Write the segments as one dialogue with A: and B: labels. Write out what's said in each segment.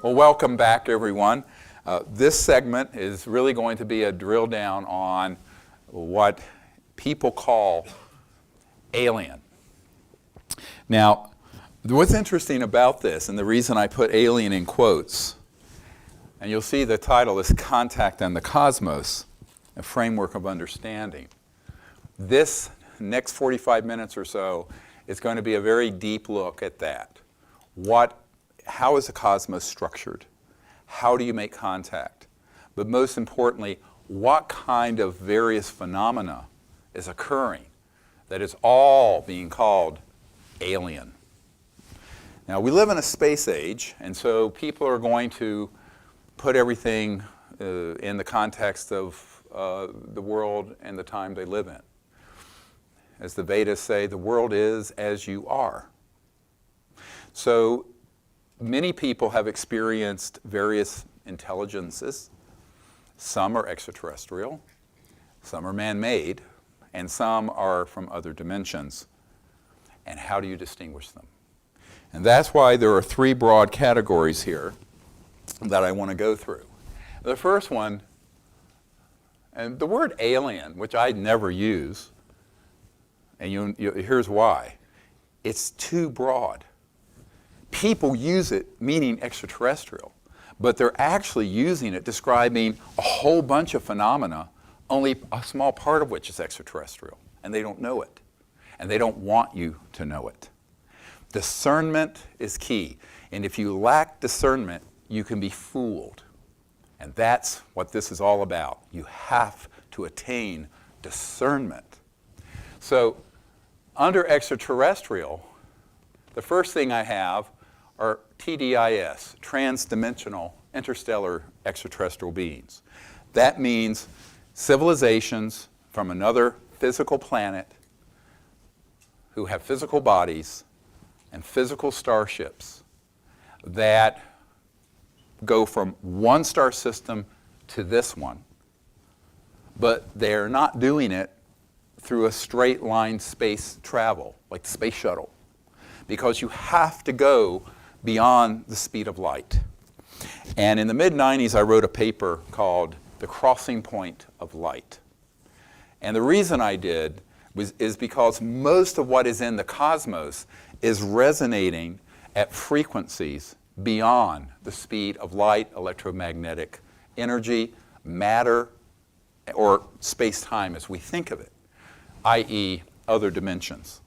A: Well, welcome back, everyone. This segment is really going to be a drill down on what people call alien. Now, what's interesting about this, and the reason I put alien in quotes, and you'll see the title is Contact and the Cosmos, a Framework of Understanding. This next 45 minutes or so is going to be a very deep look at that. How is the cosmos structured? How do you make contact? But most importantly, what kind of various phenomena is occurring that is all being called alien? Now, we live in a space age, and so people are going to put everything in the context of the world and the time they live in. As the Vedas say, the world is as you are. So many people have experienced various intelligences. Some are extraterrestrial, some are man-made, and some are from other dimensions. And how do you distinguish them? And that's why there are three broad categories here that I want to go through. The first one, and the word alien, which I never use, and here's why. It's too broad. People use it meaning extraterrestrial, but they're actually using it describing a whole bunch of phenomena, only a small part of which is extraterrestrial, and they don't know it, and they don't want you to know it. Discernment is key, and if you lack discernment, you can be fooled, and that's what this is all about. You have to attain discernment. So, under extraterrestrial, the first thing I have are TDIS, transdimensional interstellar extraterrestrial beings. That means civilizations from another physical planet who have physical bodies and physical starships that go from one star system to this one, but they're not doing it through a straight line space travel, like the space shuttle, because you have to go beyond the speed of light. And in the mid-90s, I wrote a paper called The Crossing Point of Light. And the reason I did is because most of what is in the cosmos is resonating at frequencies beyond the speed of light, electromagnetic energy, matter, or space-time as we think of it, i.e. other dimensions.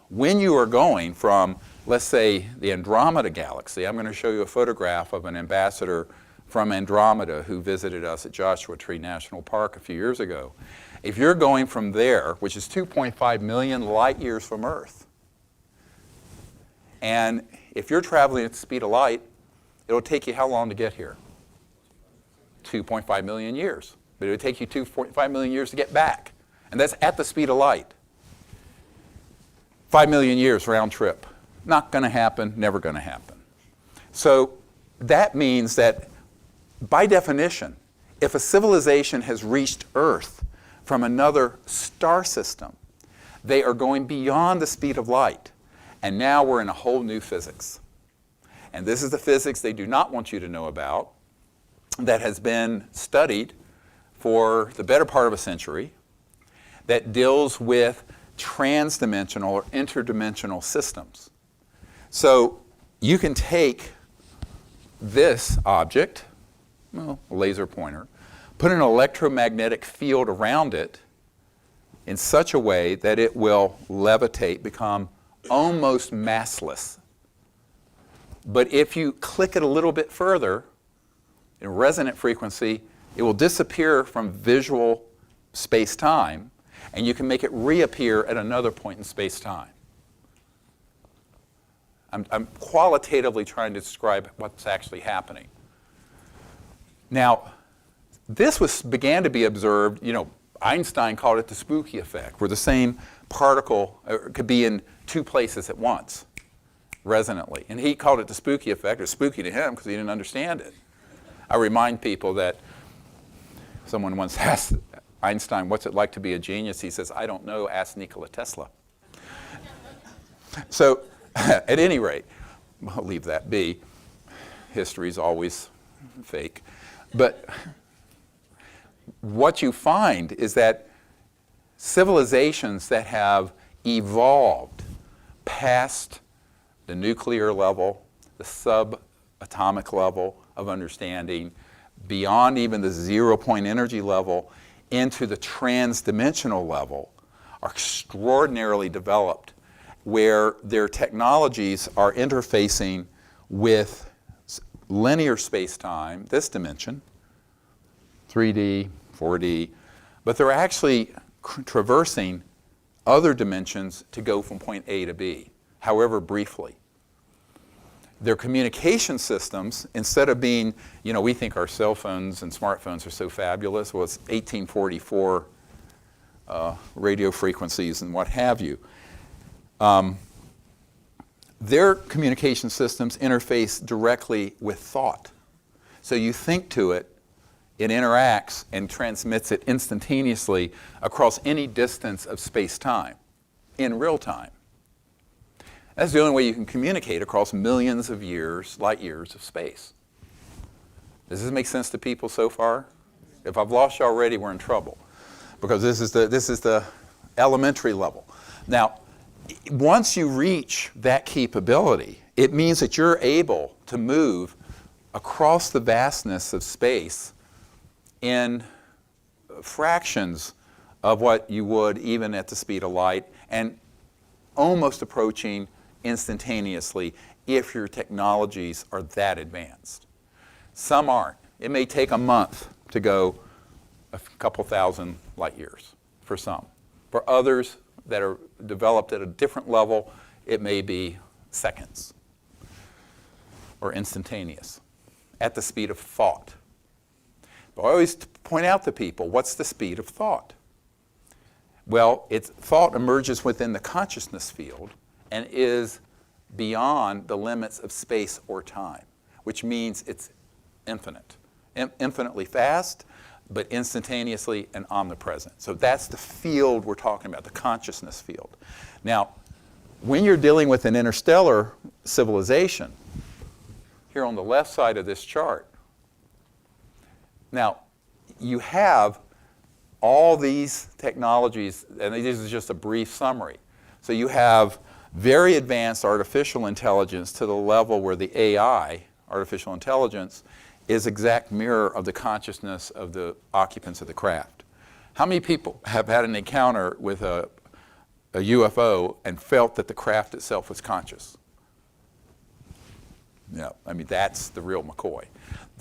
A: When you are going from, let's say, the Andromeda galaxy, I'm going to show you a photograph of an ambassador from Andromeda who visited us at Joshua Tree National Park a few years ago. If you're going from there, which is 2.5 million light years from Earth, and if you're traveling at the speed of light, it'll take you how long to get here? 2.5 million years. But it would take you 2.5 million years to get back. And that's at the speed of light. 5 million years round trip. Not going to happen, never going to happen. So that means that, by definition, if a civilization has reached Earth from another star system, they are going beyond the speed of light. And now we're in a whole new physics. And this is the physics they do not want you to know about, that has been studied for the better part of a century, that deals with transdimensional or interdimensional systems. So you can take this object, a laser pointer, put an electromagnetic field around it in such a way that it will levitate, become almost massless. But if you click it a little bit further, in resonant frequency, it will disappear from visual space-time, and you can make it reappear at another point in space-time. I'm qualitatively trying to describe what's actually happening. Now, this began to be observed, Einstein called it the spooky effect, where the same particle could be in two places at once, resonantly. And he called it the spooky effect. It was spooky to him because he didn't understand it. I remind people that someone once asked Einstein, what's it like to be a genius? He says, I don't know, ask Nikola Tesla. So, at any rate, I'll leave that be. history is always fake. But what you find is that civilizations that have evolved past the nuclear level, the subatomic level of understanding, beyond even the 0-point energy level, into the transdimensional level, are extraordinarily developed, where their technologies are interfacing with linear space-time, this dimension, 3D, 4D, but they're actually traversing other dimensions to go from point A to B, however briefly. Their communication systems, instead of being, we think our cell phones and smartphones are so fabulous. Well, it's 1844 radio frequencies and what have you. Their communication systems interface directly with thought. So you think to it, it interacts and transmits it instantaneously across any distance of space-time in real time. That's the only way you can communicate across millions of years, light years of space. Does this make sense to people so far? If I've lost you already, we're in trouble, because this is the elementary level. Now, once you reach that capability, it means that you're able to move across the vastness of space in fractions of what you would even at the speed of light, and almost approaching instantaneously if your technologies are that advanced. Some aren't. It may take a month to go a couple thousand light years for some. For others that are developed at a different level, it may be seconds or instantaneous at the speed of thought. But I always point out to people, what's the speed of thought? Well, thought emerges within the consciousness field and is beyond the limits of space or time, which means it's infinite, infinitely fast, but instantaneously and omnipresent. So that's the field we're talking about, the consciousness field. Now, when you're dealing with an interstellar civilization, here on the left side of this chart, now you have all these technologies, and this is just a brief summary. So you have very advanced artificial intelligence to the level where the AI, artificial intelligence, is exact mirror of the consciousness of the occupants of the craft. How many people have had an encounter with a UFO and felt that the craft itself was conscious? No, I mean, that's the real McCoy,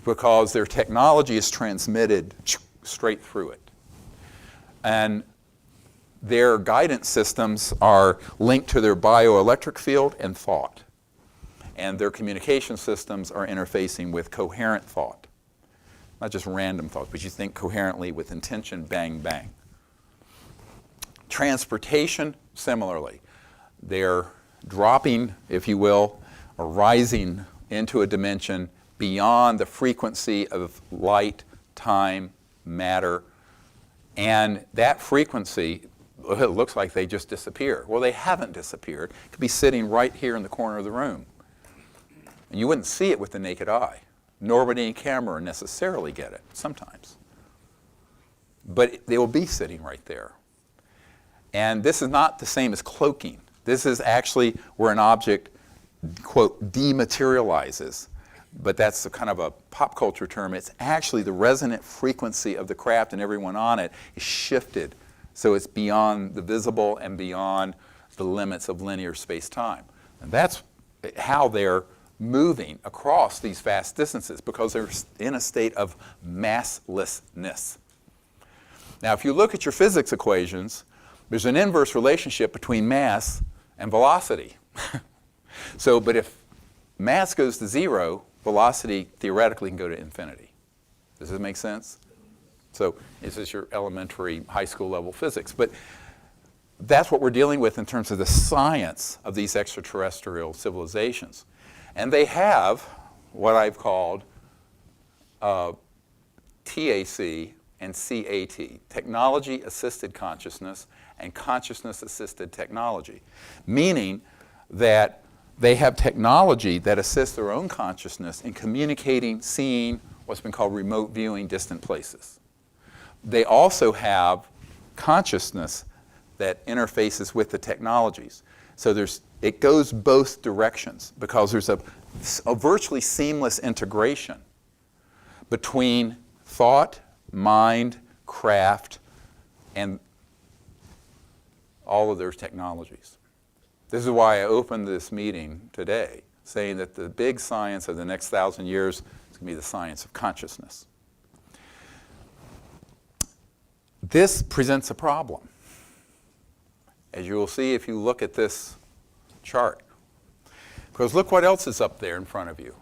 A: because their technology is transmitted straight through it. And their guidance systems are linked to their bioelectric field and thought. And their communication systems are interfacing with coherent thought. Not just random thoughts, but you think coherently with intention, bang, bang. Transportation, similarly. They're dropping, if you will, or rising into a dimension beyond the frequency of light, time, matter. And that frequency, it looks like they just disappear. Well, they haven't disappeared. It could be sitting right here in the corner of the room. And you wouldn't see it with the naked eye, nor would any camera necessarily get it, sometimes. But they will be sitting right there. And this is not the same as cloaking. This is actually where an object, quote, dematerializes. But that's a kind of a pop culture term. It's actually the resonant frequency of the craft and everyone on it is shifted. So it's beyond the visible and beyond the limits of linear space-time. And that's how they're moving across these vast distances, because they're in a state of masslessness. Now, if you look at your physics equations, there's an inverse relationship between mass and velocity. But if mass goes to zero, velocity theoretically can go to infinity. Does this make sense? So this is your elementary high school level physics. But that's what we're dealing with in terms of the science of these extraterrestrial civilizations. And they have what I've called TAC and CAT, technology-assisted consciousness and consciousness-assisted technology, meaning that they have technology that assists their own consciousness in communicating, seeing what's been called remote viewing distant places. They also have consciousness that interfaces with the technologies. So it goes both directions because there's a virtually seamless integration between thought, mind, craft, and all of their technologies. This is why I opened this meeting today, saying that the big science of the next 1,000 years is going to be the science of consciousness. This presents a problem, as you will see if you look at this chart. Because look what else is up there in front of you.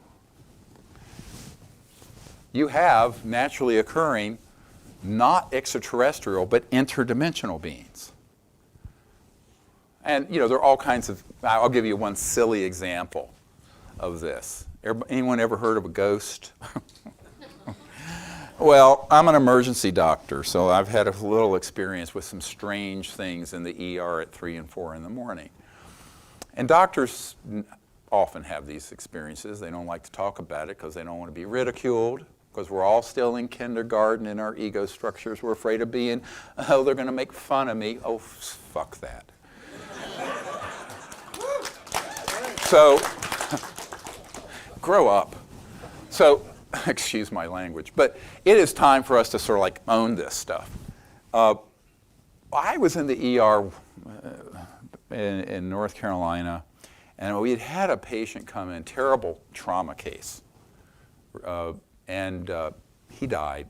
A: You have naturally occurring, not extraterrestrial, but interdimensional beings. And, there are all kinds of, I'll give you one silly example of this. Anyone ever heard of a ghost? Well, I'm an emergency doctor, so I've had a little experience with some strange things in the ER at 3 and 4 in the morning. And doctors often have these experiences. They don't like to talk about it because they don't want to be ridiculed, because we're all still in kindergarten in our ego structures. We're afraid of being, oh, they're going to make fun of me. Oh, fuck that. So, grow up. So, excuse my language, but it is time for us to sort of like own this stuff. I was in the ER in North Carolina, and we had a patient come in, terrible trauma case, and he died,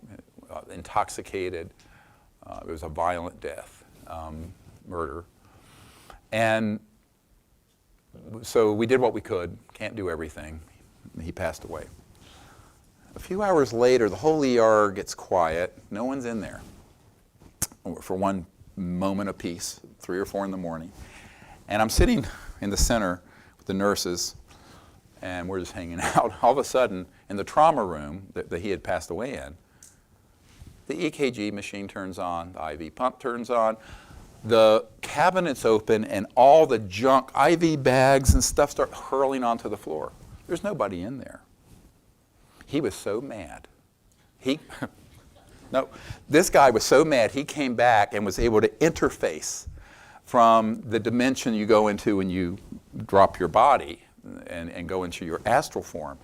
A: intoxicated. It was a violent death, murder. And so we did what we could, can't do everything. He passed away. A few hours later, the whole ER gets quiet. No one's in there for one moment of peace, 3 or 4 in the morning. And I'm sitting in the center with the nurses, and we're just hanging out. All of a sudden, in the trauma room that he had passed away in, the EKG machine turns on, the IV pump turns on, the cabinets open, and all the junk, IV bags and stuff start hurling onto the floor. There's nobody in there. He was so mad. This guy was so mad, he came back and was able to interface from the dimension you go into when you drop your body and go into your astral form.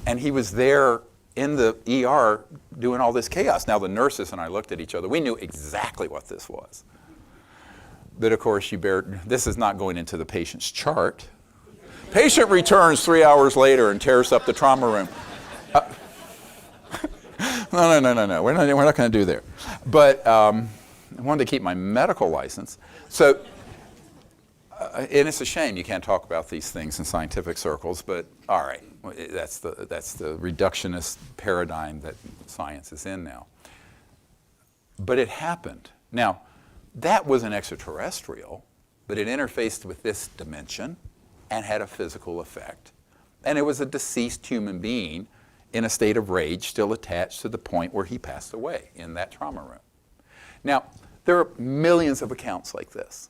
A: And he was there in the ER doing all this chaos. Now the nurses and I looked at each other. We knew exactly what this was. But of course, this is not going into the patient's chart. Patient returns 3 hours later and tears up the trauma room. No. We're not going to do there. But I wanted to keep my medical license. So, and it's a shame you can't talk about these things in scientific circles, but all right, that's the reductionist paradigm that science is in now. But it happened. Now, that was an extraterrestrial, but it interfaced with this dimension and had a physical effect. And it was a deceased human being in a state of rage, still attached to the point where he passed away in that trauma room. Now, there are millions of accounts like this.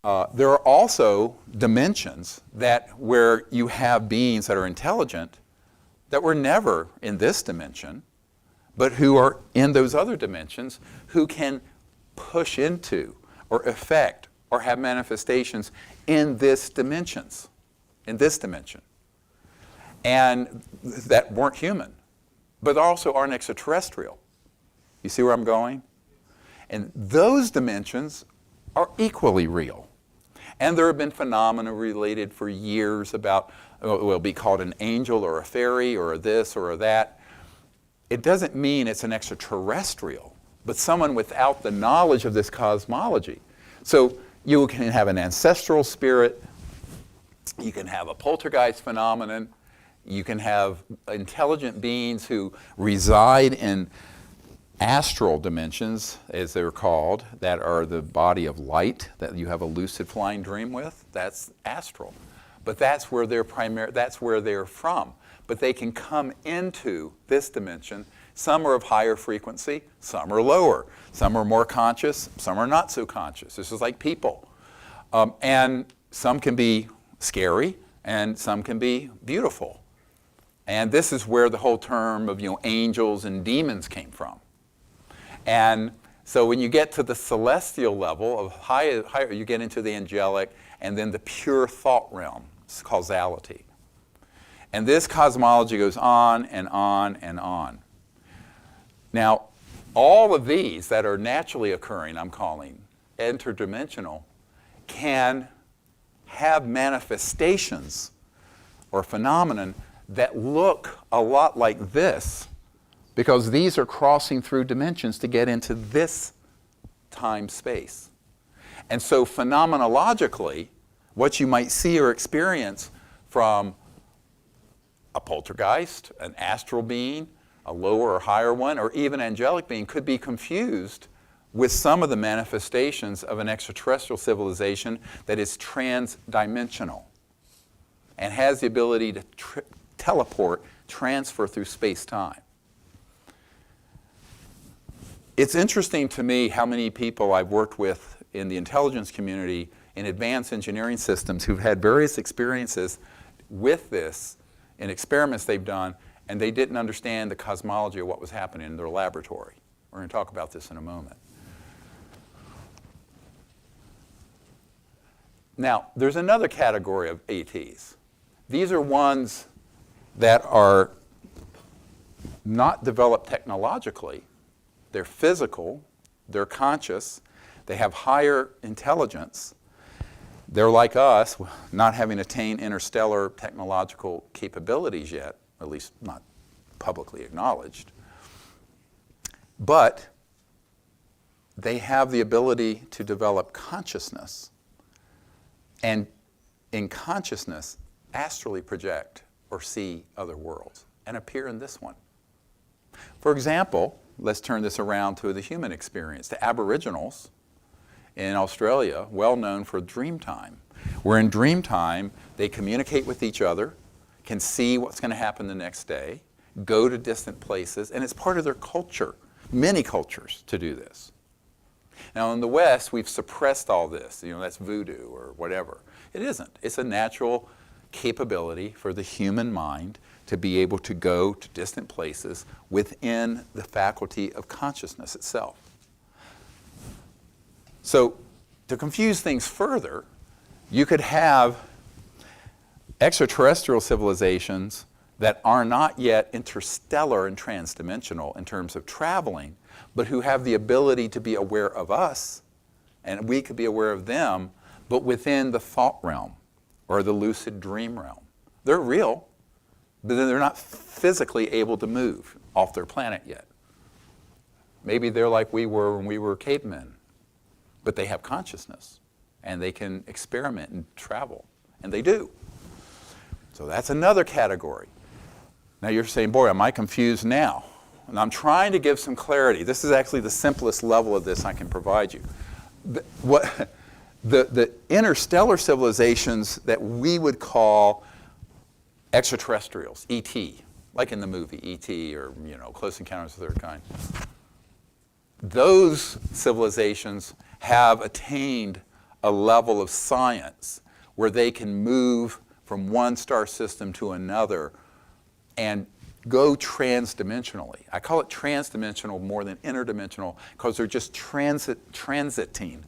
A: There are also dimensions where you have beings that are intelligent that were never in this dimension, but who are in those other dimensions, who can push into or affect or have manifestations in this dimension. And that weren't human, but also aren't extraterrestrial. You see where I'm going? And those dimensions are equally real. And there have been phenomena related for years about, it will be called an angel or a fairy or a this or a that. It doesn't mean it's an extraterrestrial, but someone without the knowledge of this cosmology. So you can have an ancestral spirit, you can have a poltergeist phenomenon, you can have intelligent beings who reside in astral dimensions, as they're called, that are the body of light that you have a lucid flying dream with. That's astral. But that's where they're from. But they can come into this dimension. Some are of higher frequency, some are lower. Some are more conscious, some are not so conscious. This is like people. And some can be scary, and some can be beautiful. And this is where the whole term of angels and demons came from. And so when you get to the celestial level of higher, you get into the angelic and then the pure thought realm, it's causality. And this cosmology goes on and on and on. Now, all of these that are naturally occurring, I'm calling interdimensional, can have manifestations or phenomenon that look a lot like this, because these are crossing through dimensions to get into this time-space. And so phenomenologically, what you might see or experience from a poltergeist, an astral being, a lower or higher one, or even angelic being could be confused with some of the manifestations of an extraterrestrial civilization that is transdimensional and has the ability to teleport, transfer through space-time. It's interesting to me how many people I've worked with in the intelligence community in advanced engineering systems who've had various experiences with this in experiments they've done, and they didn't understand the cosmology of what was happening in their laboratory. We're going to talk about this in a moment. Now, there's another category of ETs. These are ones that are not developed technologically. They're physical, they're conscious, they have higher intelligence. They're like us, not having attained interstellar technological capabilities yet, at least not publicly acknowledged. But they have the ability to develop consciousness, and in consciousness, astrally project or see other worlds and appear in this one. For example, let's turn this around to the human experience. The Aboriginals in Australia, well known for dream time, where in dream time they communicate with each other, can see what's going to happen the next day, go to distant places, and it's part of their culture, many cultures, to do this. Now in the West, we've suppressed all this, that's voodoo or whatever. It isn't. It's a natural capability for the human mind to be able to go to distant places within the faculty of consciousness itself. So to confuse things further, you could have extraterrestrial civilizations that are not yet interstellar and transdimensional in terms of traveling, but who have the ability to be aware of us, and we could be aware of them, but within the thought realm or the lucid dream realm. They're real, but they're not physically able to move off their planet yet. Maybe they're like we were when we were cavemen, but they have consciousness, and they can experiment and travel, and they do. So that's another category. Now you're saying, boy, am I confused now? And I'm trying to give some clarity. This is actually the simplest level of this I can provide you. The interstellar civilizations that we would call extraterrestrials, E.T., like in the movie E.T. or Close Encounters of the Third Kind, those civilizations have attained a level of science where they can move from one star system to another and go transdimensionally. I call it transdimensional more than interdimensional because they're just transiting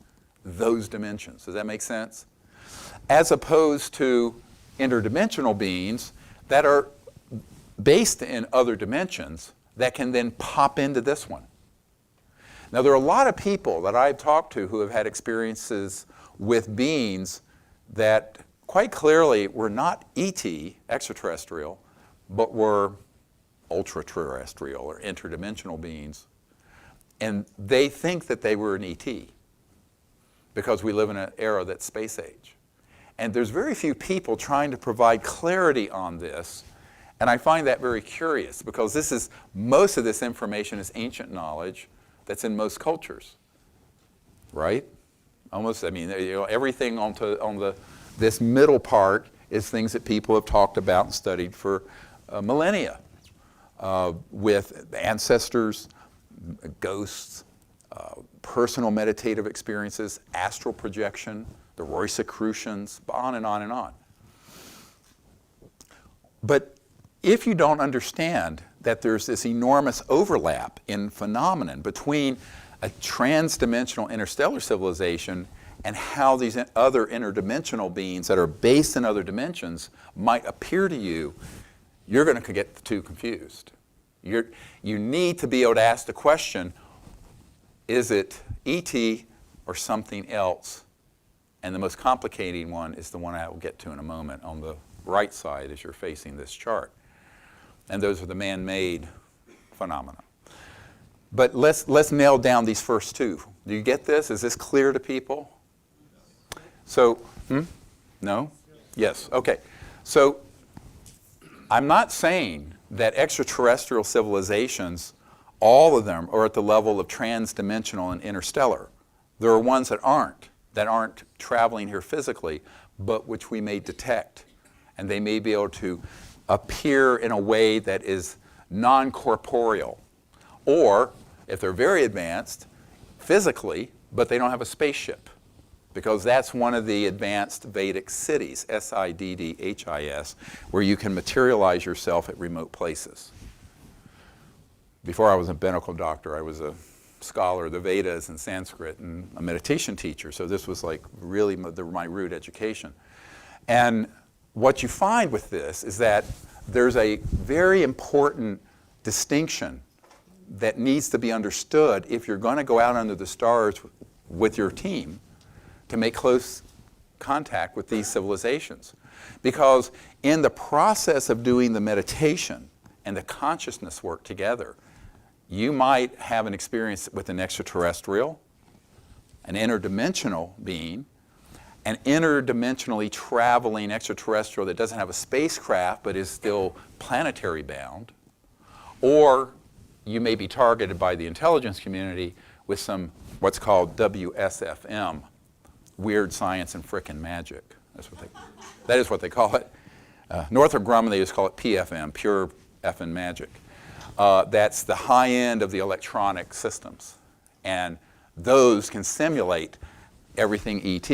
A: those dimensions. Does that make sense? As opposed to interdimensional beings that are based in other dimensions that can then pop into this one. Now, there are a lot of people that I've talked to who have had experiences with beings that quite clearly were not ET, extraterrestrial, but were ultra-terrestrial or interdimensional beings. And they think that they were an ET because we live in an era that's space age. And there's very few people trying to provide clarity on this. And I find that very curious because most of this information is ancient knowledge that's in most cultures, right? Everything on this middle part is things that people have talked about and studied for millennia with ancestors, ghosts, personal meditative experiences, astral projection, the Rosicrucians, on and on and on. But if you don't understand that there's this enormous overlap in phenomenon between a trans-dimensional interstellar civilization and how these other interdimensional beings that are based in other dimensions might appear to you, you're going to get the two confused. You need to be able to ask the question, is it ET or something else? And the most complicating one is the one I will get to in a moment on the right side as you're facing this chart. And those are the man-made phenomena. But let's nail down these first two. Do you get this? Is this clear to people? So, no? Yes, okay. So, I'm not saying that extraterrestrial civilizations, all of them, are at the level of trans-dimensional and interstellar. There are ones that aren't traveling here physically, but which we may detect. And they may be able to appear in a way that is non-corporeal. Or, if they're very advanced, physically, but they don't have a spaceship. Because that's one of the advanced Vedic siddhis, S-I-D-D-H-I-S, where you can materialize yourself at remote places. Before I was a medical doctor, I was a scholar of the Vedas and Sanskrit and a meditation teacher. So this was like really my root education. And what you find with this is that there's a very important distinction that needs to be understood if you're going to go out under the stars with your team to make close contact with these civilizations. Because in the process of doing the meditation and the consciousness work together, you might have an experience with an extraterrestrial, an interdimensional being, an interdimensionally traveling extraterrestrial that doesn't have a spacecraft but is still planetary bound, or you may be targeted by the intelligence community with some what's called WSFM, weird science and frickin' magic. That is what they call it. Northrop Grumman, they just call it PFM, pure effing magic. That's the high end of the electronic systems. And those can simulate everything ET,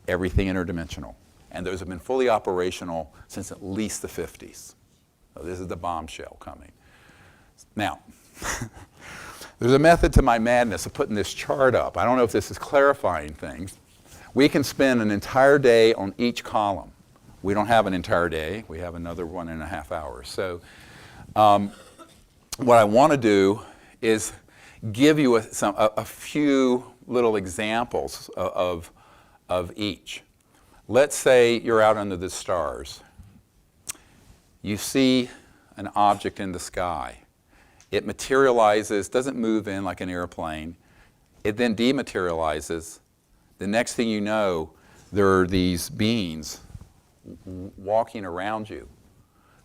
A: everything interdimensional. And those have been fully operational since at least the 50s. So this is the bombshell coming. Now, there's a method to my madness of putting this chart up. I don't know if this is clarifying things. We can spend an entire day on each column. We don't have an entire day. We have another 1.5 hours. So what I want to do is give you a few little examples of each. Let's say you're out under the stars. You see an object in the sky. It materializes, doesn't move in like an airplane. It then dematerializes. The next thing you know, there are these beings walking around you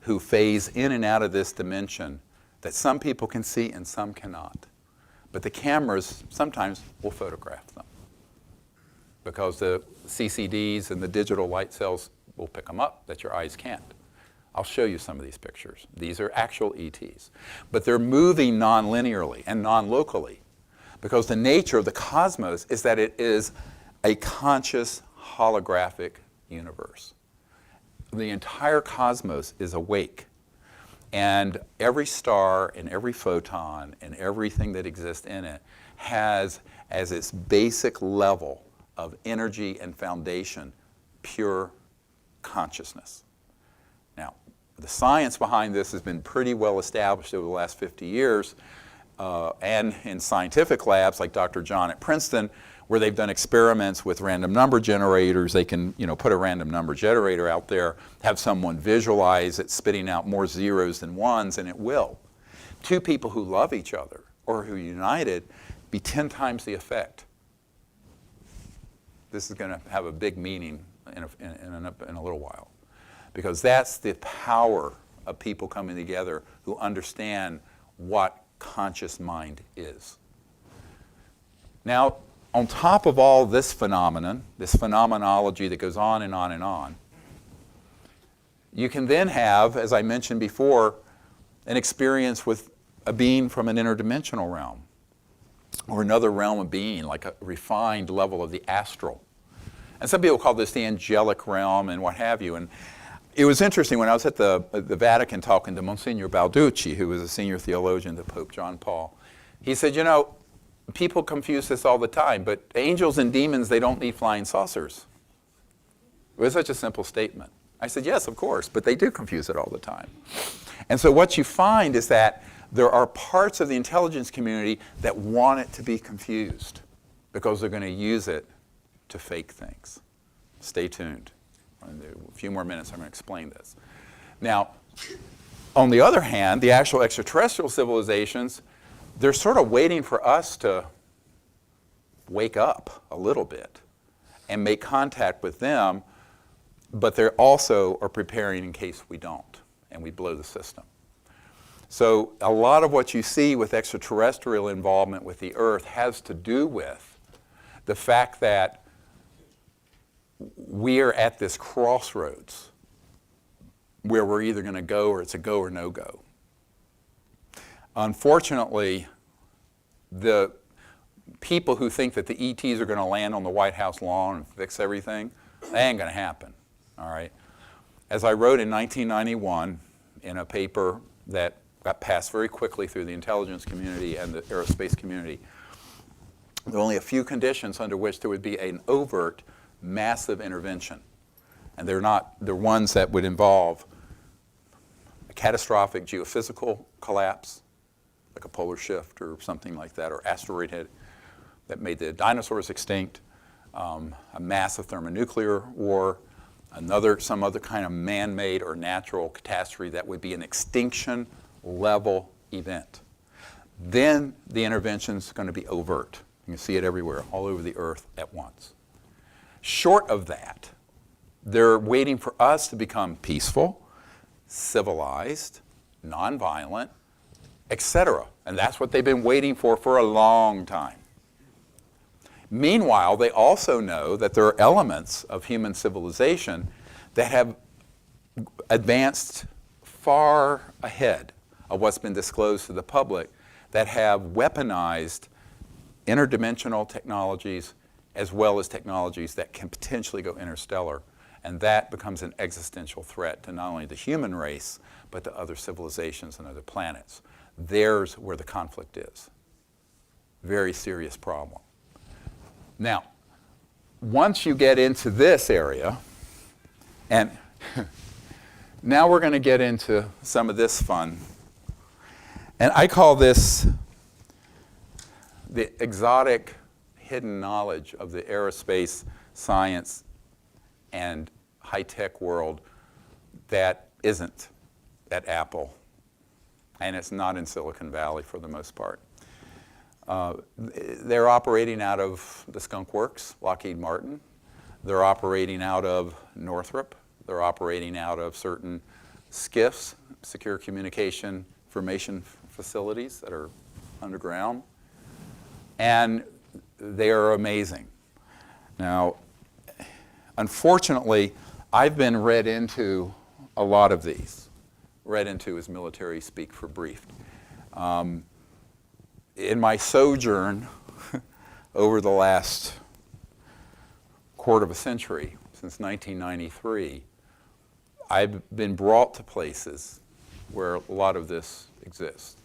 A: who phase in and out of this dimension that some people can see and some cannot. But the cameras sometimes will photograph them because the CCDs and the digital light cells will pick them up that your eyes can't. I'll show you some of these pictures. These are actual ETs. But they're moving non-linearly and non-locally because the nature of the cosmos is that it is a conscious holographic universe. The entire cosmos is awake. And every star and every photon and everything that exists in it has as its basic level of energy and foundation pure consciousness. Now, the science behind this has been pretty well established over the last 50 years, and in scientific labs like Dr. John at Princeton, where they've done experiments with random number generators. They can, put a random number generator out there, have someone visualize it spitting out more zeros than ones, and it will. Two people who love each other or who are united be 10 times the effect. This is going to have a big meaning in a little while, because that's the power of people coming together who understand what conscious mind is. Now, on top of all this phenomenon, this phenomenology that goes on and on and on, you can then have, as I mentioned before, an experience with a being from an interdimensional realm or another realm of being, like a refined level of the astral. And some people call this the angelic realm and what have you. And It was interesting when I was at the Vatican talking to Monsignor Balducci, who was a senior theologian to Pope John Paul. He said, you know, people confuse this all the time, but angels and demons, they don't need flying saucers. It was such a simple statement. I said, yes, of course, but they do confuse it all the time. And so what you find is that there are parts of the intelligence community that want it to be confused because they're going to use it to fake things. Stay tuned. In a few more minutes, I'm going to explain this. Now, on the other hand, the actual extraterrestrial civilizations, they're sort of waiting for us to wake up a little bit and make contact with them, but they also are preparing in case we don't and we blow the system. So a lot of what you see with extraterrestrial involvement with the Earth has to do with the fact that we're at this crossroads where we're either going to go or it's a go or no go. Unfortunately, the people who think that the ETs are going to land on the White House lawn and fix everything, that ain't going to happen, all right? As I wrote in 1991 in a paper that got passed very quickly through the intelligence community and the aerospace community, there are only a few conditions under which there would be an overt massive intervention. And they're ones that would involve a catastrophic geophysical collapse, like a polar shift or something like that, or asteroid hit that made the dinosaurs extinct, a massive thermonuclear war, some other kind of man-made or natural catastrophe that would be an extinction level event. Then the intervention is going to be overt. You can see it everywhere, all over the Earth at once. Short of that, they're waiting for us to become peaceful, civilized, nonviolent, etc. And that's what they've been waiting for a long time. Meanwhile, they also know that there are elements of human civilization that have advanced far ahead of what's been disclosed to the public, that have weaponized interdimensional technologies as well as technologies that can potentially go interstellar. And that becomes an existential threat to not only the human race, but to other civilizations and other planets. There's where the conflict is. Very serious problem. Now, once you get into this area, and now we're going to get into some of this fun. And I call this the exotic hidden knowledge of the aerospace, science, and high-tech world that isn't at Apple, and it's not in Silicon Valley for the most part. They're operating out of the Skunk Works, Lockheed Martin. They're operating out of Northrop. They're operating out of certain SCIFs, secure communication information facilities that are underground. And they are amazing. Now, unfortunately, I've been read into a lot of these. Read into is military speak for briefed. In my sojourn over the last quarter of a century, since 1993, I've been brought to places where a lot of this exists.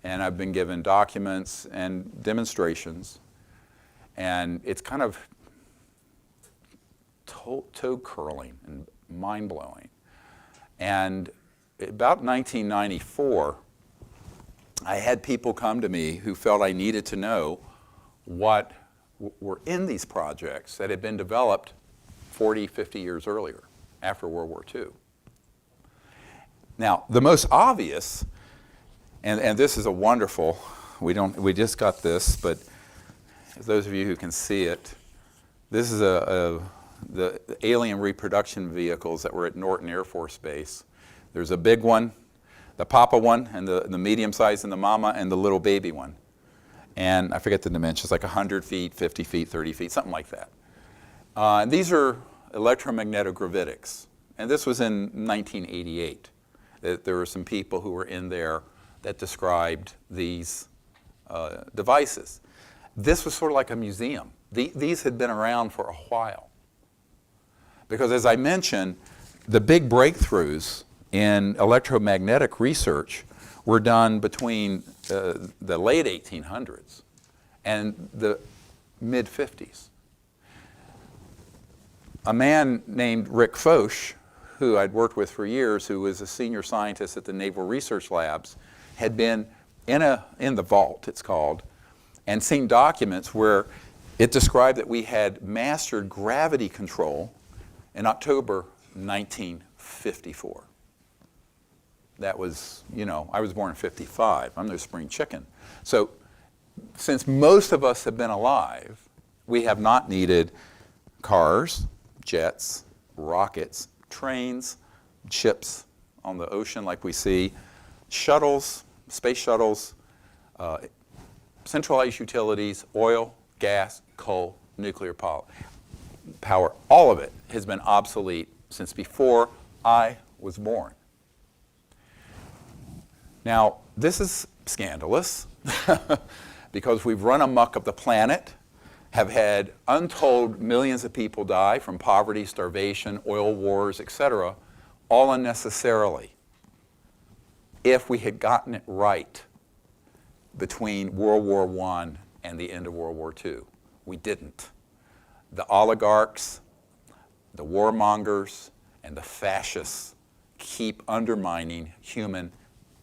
A: And I've been given documents and demonstrations. And it's kind of toe-curling and mind-blowing. And about 1994, I had people come to me who felt I needed to know what were in these projects that had been developed 40, 50 years earlier, after World War II. Now, the most obvious, and this is a wonderful, we just got this, but those of you who can see it, this is the alien reproduction vehicles that were at Norton Air Force Base. There's a big one, the Papa one, and the medium size, and the Mama, and the little baby one. And I forget the dimensions, like 100 feet, 50 feet, 30 feet, something like that. And these are electromagnetogravitics. And this was in 1988. There were some people who were in there that described these devices. This was sort of like a museum. These had been around for a while. Because as I mentioned, the big breakthroughs in electromagnetic research were done between the late 1800s and the mid-50s. A man named Rick Foch, who I'd worked with for years, who was a senior scientist at the Naval Research Labs, had been in the vault, it's called, and seen documents where it described that we had mastered gravity control in October 1954. That was, I was born in 55. I'm no spring chicken. So since most of us have been alive, we have not needed cars, jets, rockets, trains, ships on the ocean like we see, shuttles, space shuttles, centralized utilities, oil, gas, coal, nuclear power. All of it has been obsolete since before I was born. Now, this is scandalous because we've run amok of the planet, have had untold millions of people die from poverty, starvation, oil wars, etc., all unnecessarily. If we had gotten it right between World War I and the end of World War II, we didn't. The oligarchs, the warmongers, and the fascists keep undermining human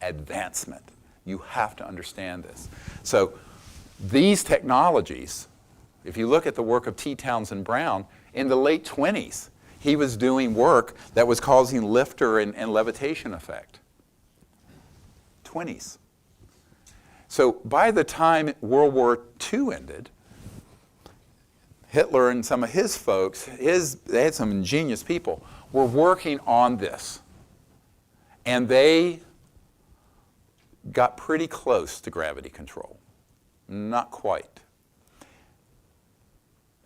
A: advancement. You have to understand this. So these technologies, if you look at the work of T. Townsend Brown, in the late 20s, he was doing work that was causing lifter and levitation effect. 20s. So by the time World War II ended, Hitler and some of his folks, they had some ingenious people, were working on this. And they got pretty close to gravity control. Not quite.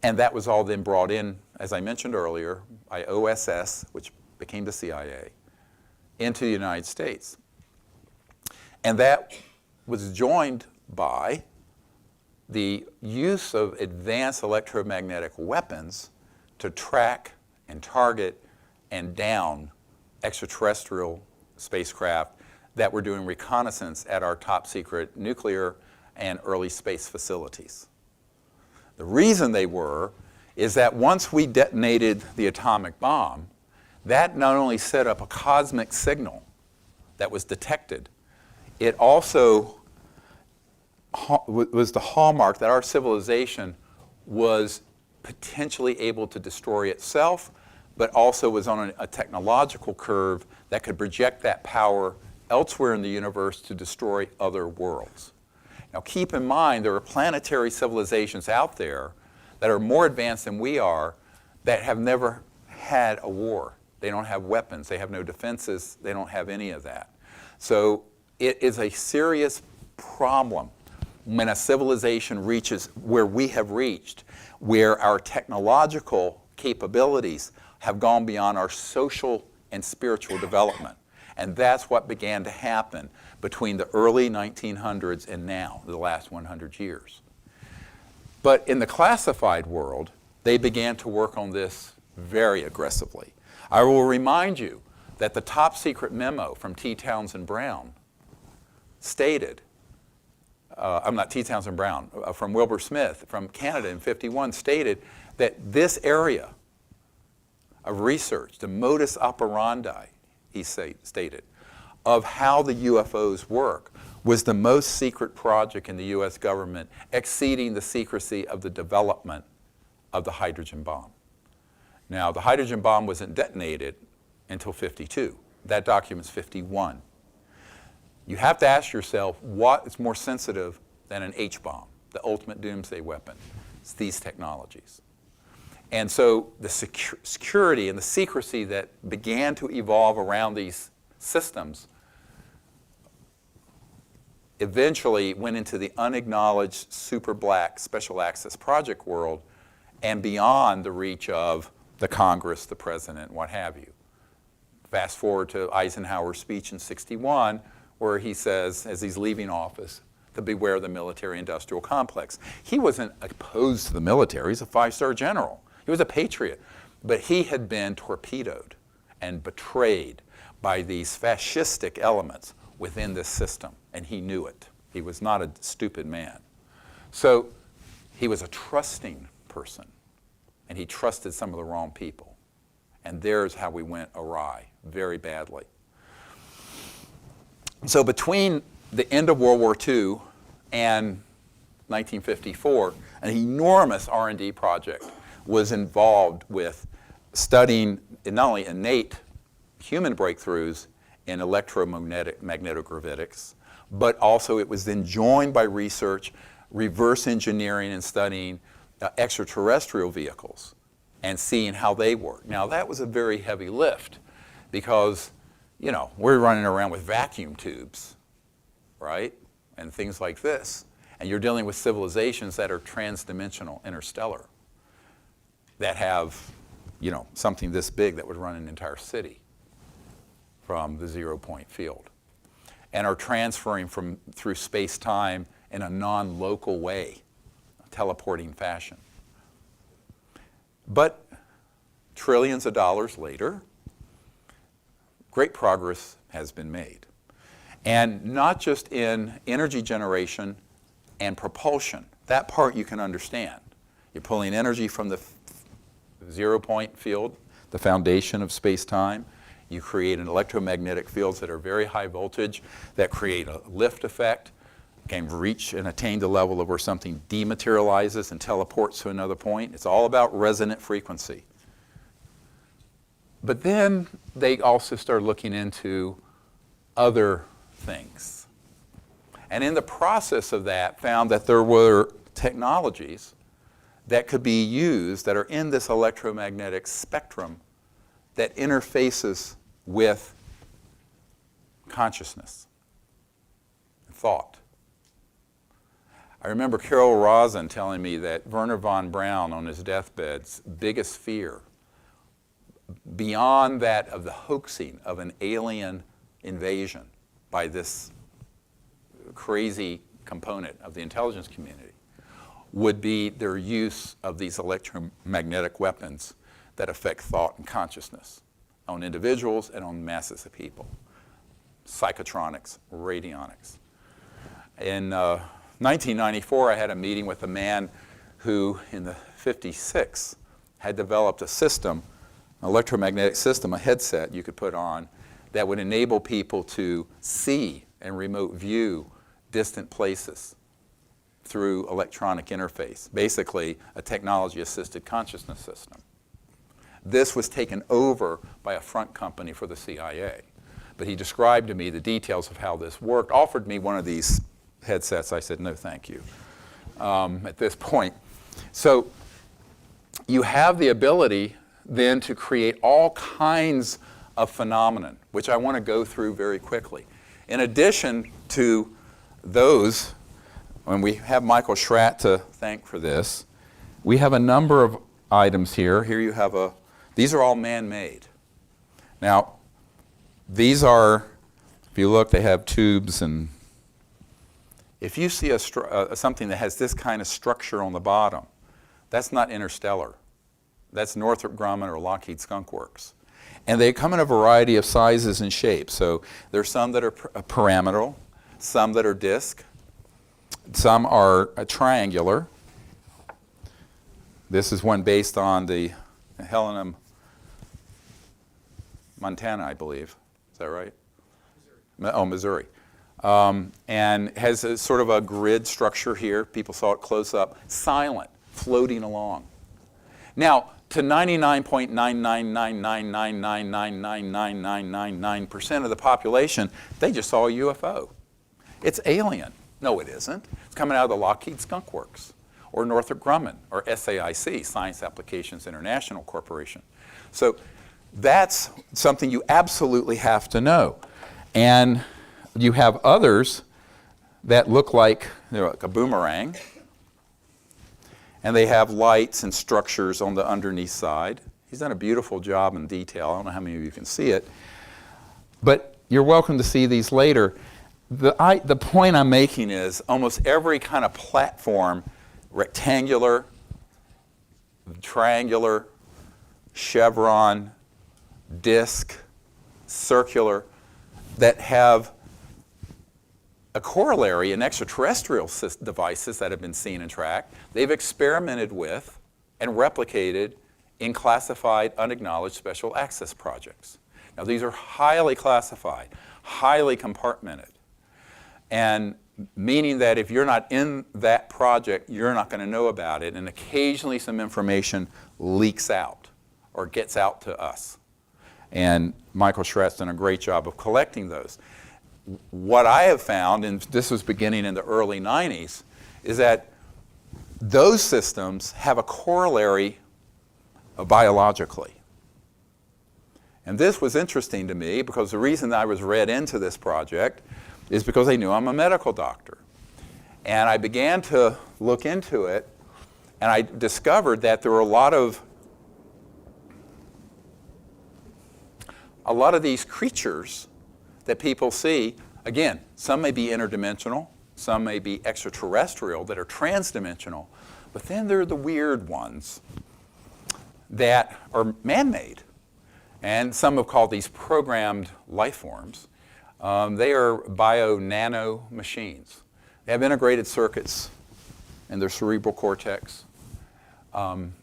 A: And that was all then brought in, as I mentioned earlier, by OSS, which became the CIA, into the United States. And that was joined by the use of advanced electromagnetic weapons to track and target and down extraterrestrial spacecraft that were doing reconnaissance at our top secret nuclear and early space facilities. The reason they were is that once we detonated the atomic bomb, that not only set up a cosmic signal that was detected, it also was the hallmark that our civilization was potentially able to destroy itself, but also was on a technological curve that could project that power elsewhere in the universe to destroy other worlds. Now keep in mind, there are planetary civilizations out there that are more advanced than we are that have never had a war. They don't have weapons, they have no defenses, they don't have any of that. So it is a serious problem when a civilization reaches where we have reached, where our technological capabilities have gone beyond our social and spiritual development. And that's what began to happen between the early 1900s and now, the last 100 years. But in the classified world, they began to work on this very aggressively. I will remind you that the top secret memo from T. Townsend Brown stated, I'm not T. Townsend Brown, from Wilbur Smith from Canada in '51 stated that this area of research, the modus operandi, he stated, of how the UFOs work was the most secret project in the US government, exceeding the secrecy of the development of the hydrogen bomb. Now, the hydrogen bomb wasn't detonated until '52. That document's '51. You have to ask yourself, what is more sensitive than an H-bomb, the ultimate doomsday weapon? It's these technologies. And so the security and the secrecy that began to evolve around these systems eventually went into the unacknowledged super black special access project world and beyond the reach of the Congress, the president, what have you. Fast forward to Eisenhower's speech in '61, where he says, as he's leaving office, to beware of the military-industrial complex. He wasn't opposed to the military. He's a 5-star general. He was a patriot. But he had been torpedoed and betrayed by these fascistic elements within this system, and he knew it. He was not a stupid man. So he was a trusting person, and he trusted some of the wrong people. And there's how we went awry, very badly. So between the end of World War II and 1954, an enormous R&D project was involved with studying not only innate human breakthroughs in magnetogravitics, but also it was then joined by research, reverse engineering and studying extraterrestrial vehicles and seeing how they work. Now that was a very heavy lift because, you know, we're running around with vacuum tubes, right? And things like this. And you're dealing with civilizations that are transdimensional, interstellar, that have, you know, something this big that would run an entire city from the 0 point field, and are transferring through space-time in a non-local way, a teleporting fashion. But trillions of dollars later, great progress has been made. And not just in energy generation and propulsion. That part you can understand. You're pulling energy from the 0 point field, the foundation of space-time. You create an electromagnetic fields that are very high voltage that create a lift effect, can reach and attain the level of where something dematerializes and teleports to another point. It's all about resonant frequency. But then they also started looking into other things. And in the process of that, found that there were technologies that could be used that are in this electromagnetic spectrum that interfaces with consciousness and thought. I remember Carol Rosin telling me that Wernher von Braun on his deathbed's biggest fear, beyond that of the hoaxing of an alien invasion by this crazy component of the intelligence community, would be their use of these electromagnetic weapons that affect thought and consciousness on individuals and on masses of people. Psychotronics, radionics. In 1994, I had a meeting with a man who, in the 56, had developed a system, an electromagnetic system, a headset you could put on that would enable people to see and remote view distant places through electronic interface, basically a technology-assisted consciousness system. This was taken over by a front company for the CIA. But he described to me the details of how this worked, offered me one of these headsets. I said, no, thank you, at this point. So you have the ability then to create all kinds of phenomenon, which I want to go through very quickly. In addition to those, when we have Michael Schratt to thank for this, we have a number of items here. Here you have these are all man-made. Now, these are, if you look, they have tubes, and if you see something that has this kind of structure on the bottom, that's not interstellar. That's Northrop Grumman or Lockheed Skunk Works. And they come in a variety of sizes and shapes. So there's some that are pyramidal, some that are disc, some are triangular. This is one based on the Helena, Montana, I believe. Is that right? Missouri. Oh, Missouri. And has a sort of a grid structure here. People saw it close up. Silent, floating along. Now, to 99.99999999999% of the population, they just saw a UFO. It's alien. No, it isn't. It's coming out of the Lockheed Skunk Works, or Northrop Grumman, or SAIC, Science Applications International Corporation. So that's something you absolutely have to know. And you have others that look like, like a boomerang, and they have lights and structures on the underneath side. He's done a beautiful job in detail. I don't know how many of you can see it, but you're welcome to see these later. The point I'm making is almost every kind of platform, rectangular, triangular, chevron, disc, circular, that have a corollary in extraterrestrial devices that have been seen and tracked. They've experimented with and replicated in classified, unacknowledged special access projects. Now, these are highly classified, highly compartmented, and meaning that if you're not in that project, you're not going to know about it, and occasionally some information leaks out or gets out to us. And Michael Schratt's done a great job of collecting those. What I have found, and this was beginning in the early 90s, is that those systems have a corollary biologically. And this was interesting to me because the reason I was read into this project is because they knew I'm a medical doctor. And I began to look into it, and I discovered that there were a lot of these creatures that people see. Again, some may be interdimensional, some may be extraterrestrial that are transdimensional, but then there are the weird ones that are man-made. And some have called these programmed life forms. They are bio-nano machines. They have integrated circuits in their cerebral cortex.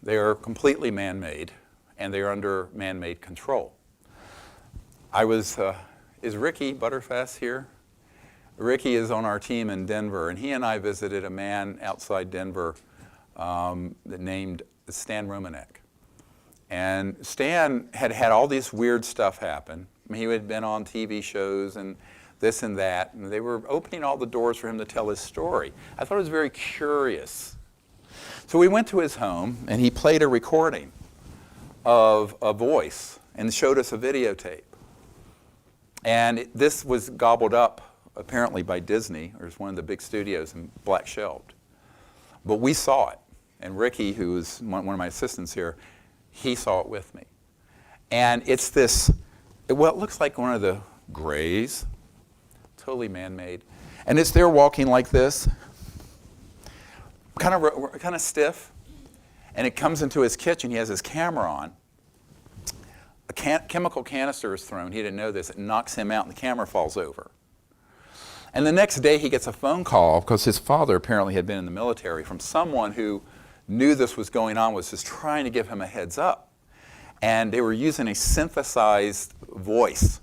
A: They are completely man-made, and they are under man-made control. Is Ricky Butterfass here? Ricky is on our team in Denver, and he and I visited a man outside Denver named Stan Romanek. And Stan had had all this weird stuff happen. I mean, he had been on TV shows and this and that, and they were opening all the doors for him to tell his story. I thought it was very curious. So we went to his home, and he played a recording of a voice and showed us a videotape. And this was gobbled up, apparently, by Disney, or one of the big studios, and black shelved. But we saw it. And Ricky, who is one of my assistants here, he saw it with me. And it's this, well, it looks like one of the Greys, totally man-made. And it's there walking like this, kind of stiff. And it comes into his kitchen. He has his camera on. A chemical canister is thrown. He didn't know this. It knocks him out, and the camera falls over. And the next day, he gets a phone call, because his father apparently had been in the military, from someone who knew this was going on, was just trying to give him a heads up. And they were using a synthesized voice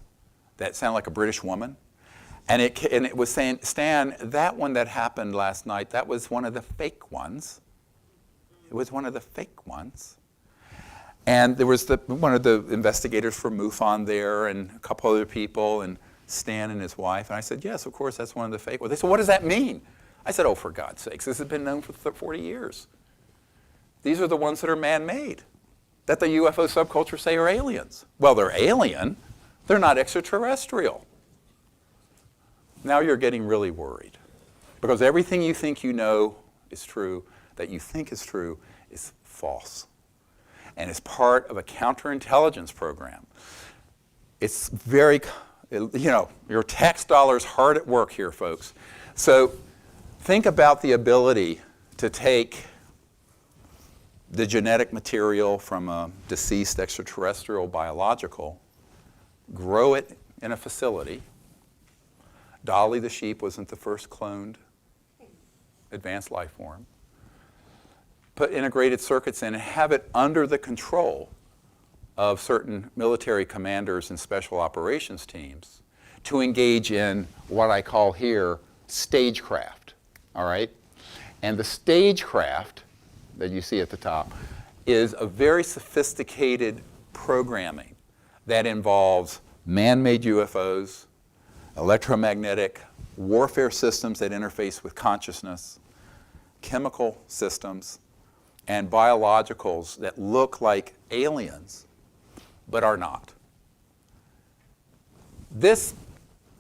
A: that sounded like a British woman. And it was saying, Stan, that one that happened last night, that was one of the fake ones. It was one of the fake ones. And there was one of the investigators from MUFON there, and a couple other people, and Stan and his wife. And I said, yes, of course, that's one of the fake ones. They said, what does that mean? I said, oh, for God's sakes, this has been known for 40 years. These are the ones that are man-made, that the UFO subculture say are aliens. Well, they're alien. They're not extraterrestrial. Now you're getting really worried, because everything you think you know is true, that you think is true, is false. And it's part of a counterintelligence program. It's very, your tax dollars hard at work here, folks. So think about the ability to take the genetic material from a deceased extraterrestrial biological, grow it in a facility. Dolly the sheep wasn't the first cloned advanced life form. Put integrated circuits in and have it under the control of certain military commanders and special operations teams to engage in what I call here stagecraft, all right? And the stagecraft that you see at the top is a very sophisticated programming that involves man-made UFOs, electromagnetic warfare systems that interface with consciousness, chemical systems, and biologicals that look like aliens but are not. This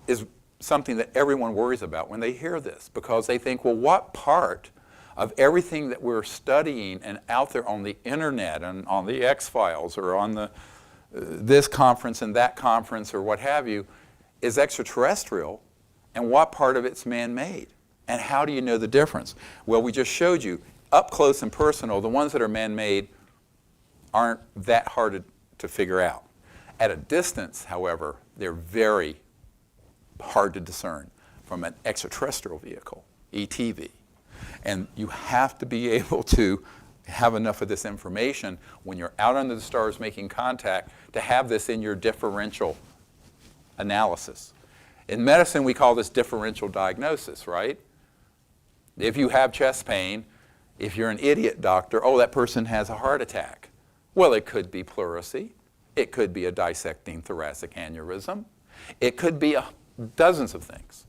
A: is something that everyone worries about when they hear this, because they think, well, what part of everything that we're studying and out there on the internet and on the X-Files or on this conference and that conference or what have you is extraterrestrial, and what part of it's man-made? And how do you know the difference? Well, we just showed you, up close and personal, the ones that are man-made aren't that hard to figure out. At a distance, however, they're very hard to discern from an extraterrestrial vehicle, ETV. And you have to be able to have enough of this information when you're out under the stars making contact to have this in your differential analysis. In medicine, we call this differential diagnosis, right? If you have chest pain, if you're an idiot doctor, oh, that person has a heart attack. Well, it could be pleurisy. It could be a dissecting thoracic aneurysm. It could be dozens of things.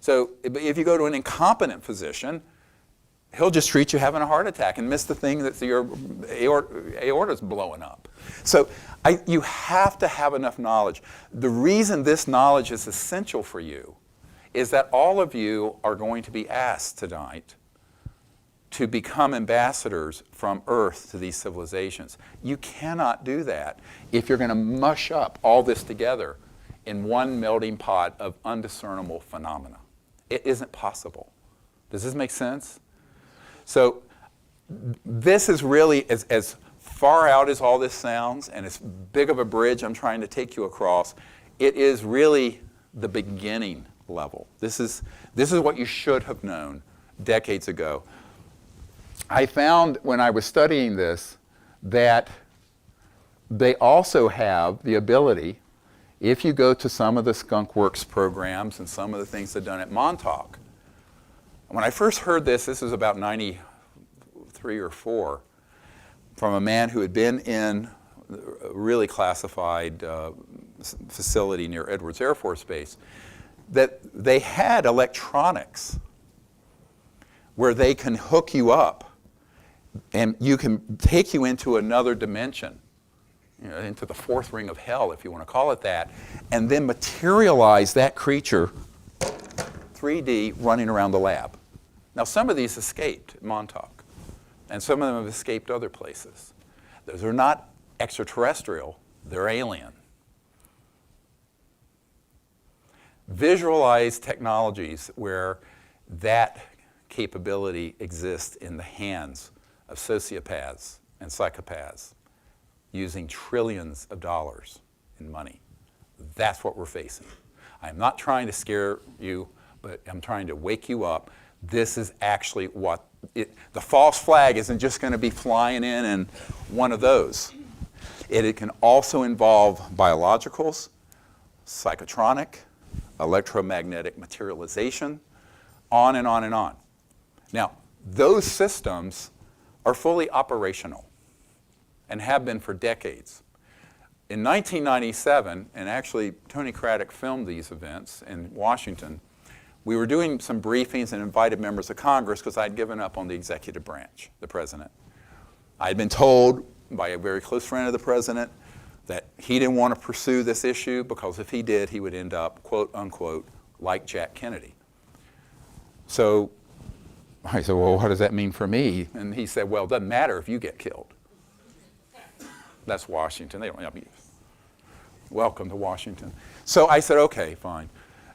A: So if you go to an incompetent physician, he'll just treat you having a heart attack and miss the thing that your aorta's blowing up. So you have to have enough knowledge. The reason this knowledge is essential for you is that all of you are going to be asked tonight to become ambassadors from Earth to these civilizations. You cannot do that if you're going to mush up all this together in one melting pot of undiscernible phenomena. It isn't possible. Does this make sense? So this is really, as far out as all this sounds, and as big of a bridge I'm trying to take you across, it is really the beginning level. This is what you should have known decades ago. I found when I was studying this that they also have the ability, if you go to some of the Skunk Works programs and some of the things they've done at Montauk. When I first heard this was about 93 or 4, from a man who had been in a really classified facility near Edwards Air Force Base, that they had electronics where they can hook you up and you can take you into another dimension, into the fourth ring of hell, if you want to call it that, and then materialize that creature 3D running around the lab. Now, some of these escaped at Montauk, and some of them have escaped other places. Those are not extraterrestrial, they're alien. Visualize technologies where that capability exists in the hands of sociopaths and psychopaths using trillions of dollars in money. That's what we're facing. I'm not trying to scare you, but I'm trying to wake you up. This is actually what the false flag isn't just going to be flying in one of those. It can also involve biologicals, psychotronic, electromagnetic materialization, on and on and on. Now, those systems are fully operational and have been for decades. In 1997, and actually Tony Craddock filmed these events in Washington, we were doing some briefings and invited members of Congress because I'd given up on the executive branch, the president. I'd been told by a very close friend of the president that he didn't want to pursue this issue because if he did, he would end up, quote unquote, like Jack Kennedy. So I said, well, what does that mean for me? And he said, well, it doesn't matter if you get killed. That's Washington. They don't have you. Welcome to Washington. So I said, okay, fine.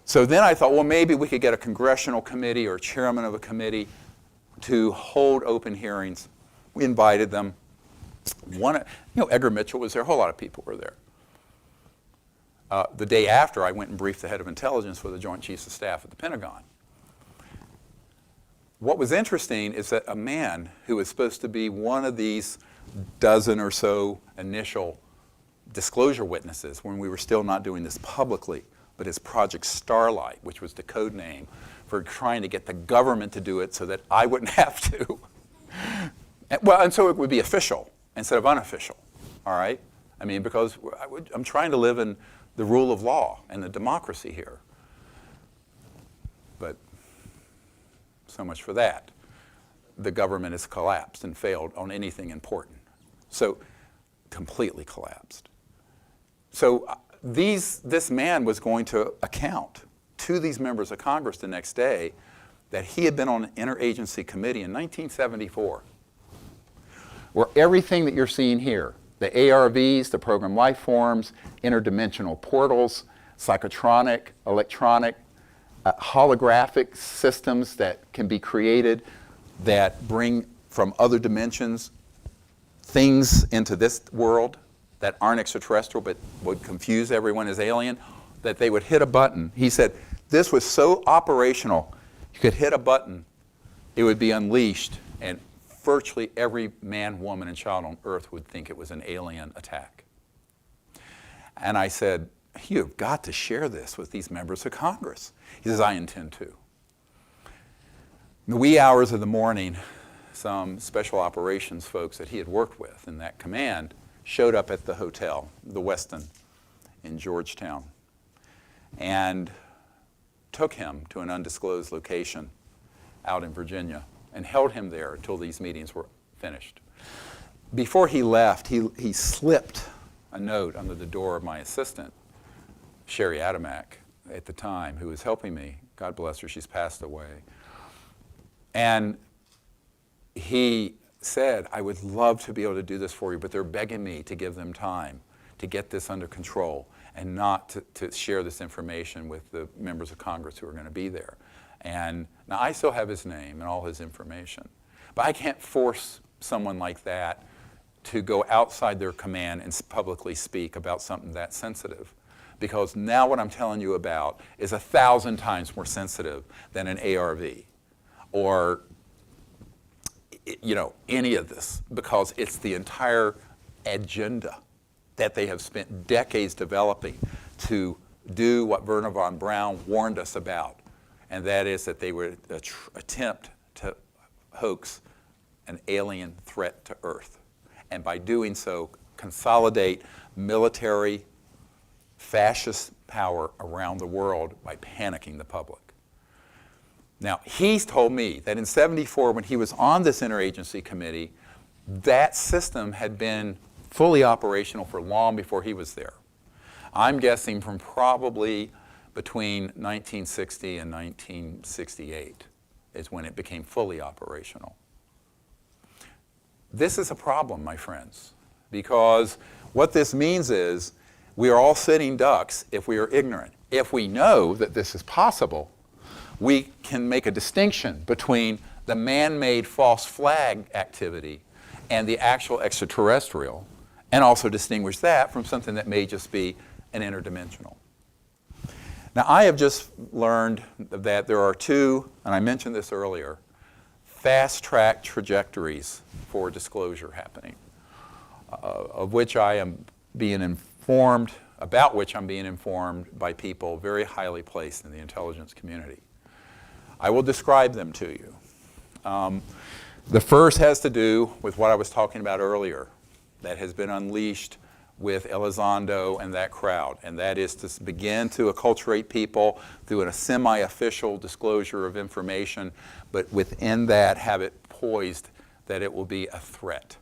A: So then I thought, well, maybe we could get a congressional committee or a chairman of a committee to hold open hearings. We invited them. Edgar Mitchell was there. A whole lot of people were there. The day after, I went and briefed the head of intelligence for the Joint Chiefs of Staff at the Pentagon. What was interesting is that a man who was supposed to be one of these dozen or so initial disclosure witnesses when we were still not doing this publicly, but it's Project Starlight, which was the code name for trying to get the government to do it so that I wouldn't have to. And so it would be official instead of unofficial, all right? I mean, because I'm trying to live in the rule of law and the democracy here. But so much for that. The government has collapsed and failed on anything important. So completely collapsed. So this man was going to account to these members of Congress the next day that he had been on an interagency committee in 1974 where everything that you're seeing here, the ARVs, the program life forms, interdimensional portals, psychotronic, electronic, holographic systems that can be created that bring from other dimensions things into this world that aren't extraterrestrial but would confuse everyone as alien, that they would hit a button. He said this was so operational, you could hit a button, it would be unleashed, and virtually every man, woman, and child on Earth would think it was an alien attack. And I said, you've got to share this with these members of Congress. He says, I intend to. In the wee hours of the morning, some special operations folks that he had worked with in that command showed up at the hotel, the Westin in Georgetown, and took him to an undisclosed location out in Virginia and held him there until these meetings were finished. Before he left, he slipped a note under the door of my assistant, Sherry Adamak, at the time, who was helping me. God bless her, she's passed away. And he said, I would love to be able to do this for you, but they're begging me to give them time to get this under control and not to share this information with the members of Congress who are going to be there. And now I still have his name and all his information, but I can't force someone like that to go outside their command and publicly speak about something that sensitive. Because now what I'm telling you about is 1,000 times more sensitive than an ARV or any of this, because it's the entire agenda that they have spent decades developing to do what Wernher von Braun warned us about, and that is that they would attempt to hoax an alien threat to Earth, and by doing so consolidate military fascist power around the world by panicking the public. Now, he's told me that in '74, when he was on this interagency committee, that system had been fully operational for long before he was there. I'm guessing from probably between 1960 and 1968 is when it became fully operational. This is a problem, my friends, because what this means is we are all sitting ducks if we are ignorant. If we know that this is possible, we can make a distinction between the man-made false flag activity and the actual extraterrestrial, and also distinguish that from something that may just be an interdimensional. Now, I have just learned that there are two, and I mentioned this earlier, fast-track trajectories for disclosure happening, of which I am being informed, about which I'm being informed by people very highly placed in the intelligence community. I will describe them to you. The first has to do with what I was talking about earlier, that has been unleashed with Elizondo and that crowd, and that is to begin to acculturate people through a semi-official disclosure of information, but within that have it poised that it will be a threat.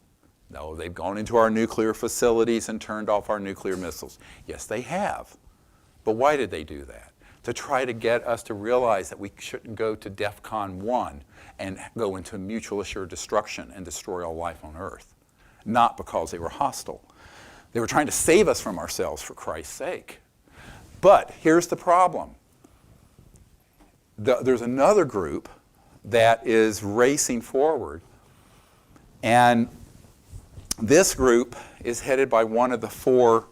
A: No, they've gone into our nuclear facilities and turned off our nuclear missiles. Yes, they have. But why did they do that? To try to get us to realize that we shouldn't go to DEFCON 1 and go into mutual assured destruction and destroy all life on Earth. Not because they were hostile. They were trying to save us from ourselves, for Christ's sake. But here's the problem. There's another group that is racing forward, and this group is headed by one of the four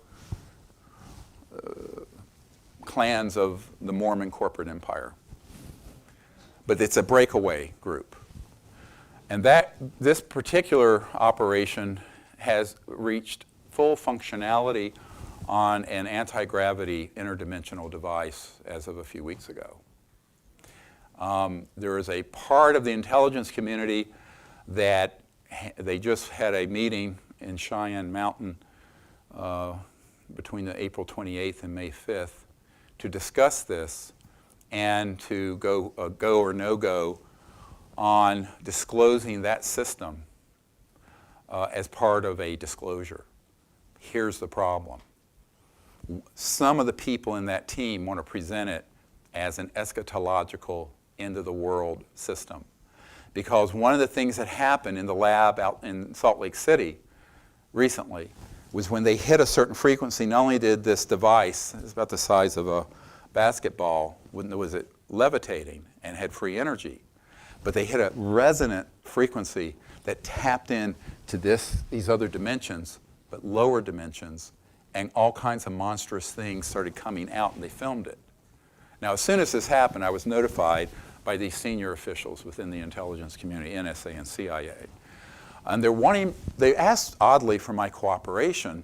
A: clans of the Mormon corporate empire. But it's a breakaway group. And this particular operation has reached full functionality on an anti-gravity interdimensional device as of a few weeks ago. There is a part of the intelligence community that they just had a meeting in Cheyenne Mountain between the April 28th and May 5th to discuss this and to go or no go on disclosing that system as part of a disclosure. Here's the problem. Some of the people in that team want to present it as an eschatological end-of-the-world system. Because one of the things that happened in the lab out in Salt Lake City recently was when they hit a certain frequency, not only did this device, it's about the size of a basketball, was it levitating and had free energy, but they hit a resonant frequency that tapped in to these other dimensions, but lower dimensions, and all kinds of monstrous things started coming out, and they filmed it. Now, as soon as this happened, I was notified by these senior officials within the intelligence community, NSA and CIA. And they asked oddly for my cooperation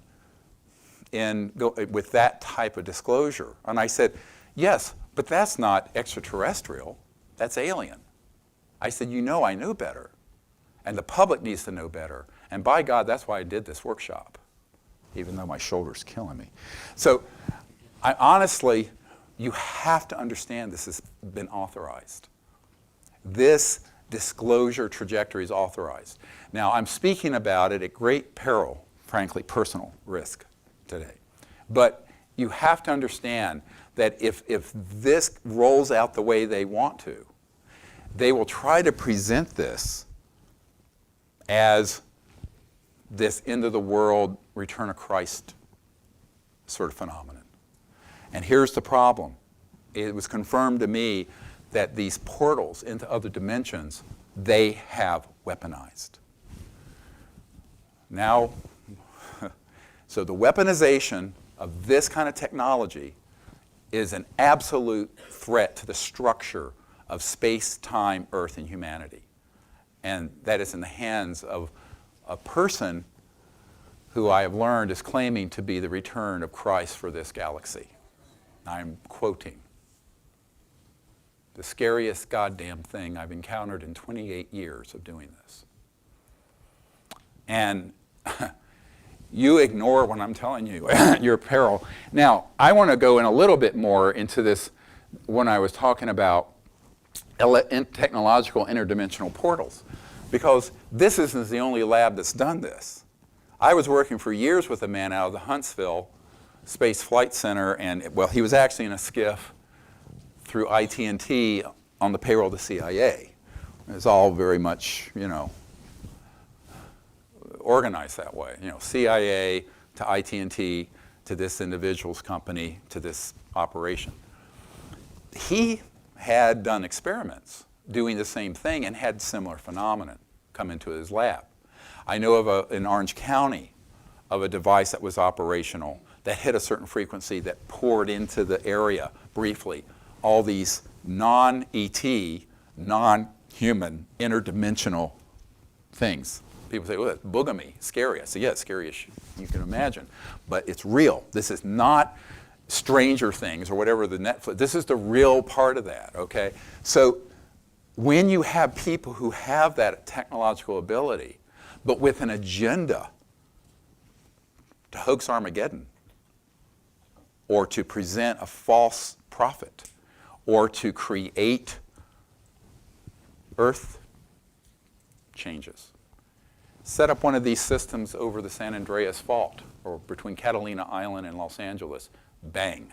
A: with that type of disclosure. And I said, yes, but that's not extraterrestrial, that's alien. I said, you know I knew better, and the public needs to know better. And by God, that's why I did this workshop, even though my shoulder's killing me. So honestly, you have to understand this has been authorized. This disclosure trajectory is authorized. Now, I'm speaking about it at great peril, frankly, personal risk today. But you have to understand that if this rolls out the way they want to, they will try to present this as this end-of-the-world, return of Christ sort of phenomenon. And here's the problem. It was confirmed to me that these portals into other dimensions, they have weaponized. Now, so the weaponization of this kind of technology is an absolute threat to the structure of space, time, Earth, and humanity. And that is in the hands of a person who I have learned is claiming to be the return of Christ for this galaxy. I'm quoting. The scariest goddamn thing I've encountered in 28 years of doing this. And you ignore what I'm telling you, your peril. Now, I want to go in a little bit more into this when I was talking about technological interdimensional portals, because this isn't the only lab that's done this. I was working for years with a man out of the Huntsville Space Flight Center, and well, he was actually in a skiff through IT&T on the payroll of the CIA. It's all very much, organized that way. CIA to IT&T to this individual's company to this operation. He had done experiments doing the same thing and had similar phenomenon come into his lab. I know of in Orange County of a device that was operational that hit a certain frequency that poured into the area briefly all these non-ET, non-human, interdimensional things. People say, well, that's boogamy, scary. I say, yeah, it's scary as you can imagine. But it's real. This is not Stranger Things or whatever the Netflix. This is the real part of that, okay? So when you have people who have that technological ability, but with an agenda to hoax Armageddon, or to present a false prophet, or to create Earth changes. Set up one of these systems over the San Andreas Fault, or between Catalina Island and Los Angeles. Bang.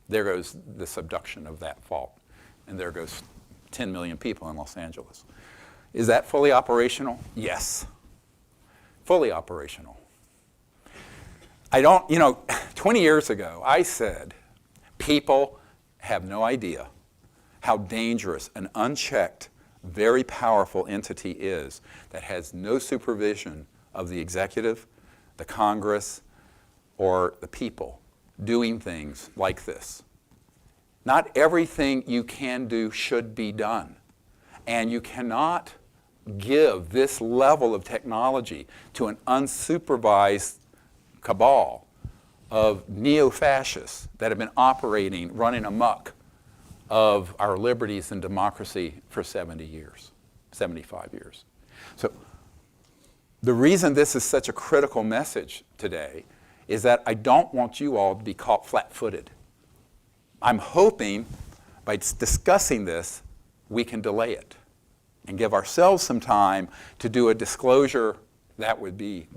A: There goes the subduction of that fault. And there goes 10 million people in Los Angeles. Is that fully operational? Yes. Fully operational. 20 years ago, I said, people have no idea how dangerous an unchecked, very powerful entity is that has no supervision of the executive, the Congress, or the people doing things like this. Not everything you can do should be done. And you cannot give this level of technology to an unsupervised cabal of neo-fascists that have been operating, running amok of our liberties and democracy for 70 years, 75 years. So the reason this is such a critical message today is that I don't want you all to be caught flat-footed. I'm hoping by discussing this, we can delay it and give ourselves some time to do a disclosure that would be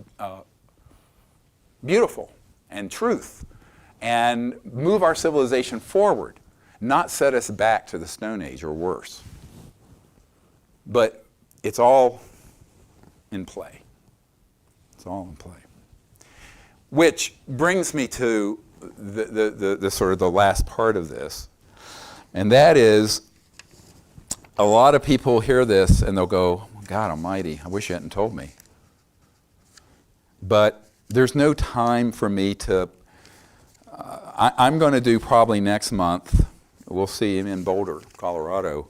A: beautiful and truth and move our civilization forward, not set us back to the Stone Age or worse. But it's all in play. It's all in play. Which brings me to the sort of the last part of this, and that is a lot of people hear this and they'll go, God almighty, I wish you hadn't told me. But there's no time for me to, I'm going to do probably next month, we'll see in Boulder, Colorado,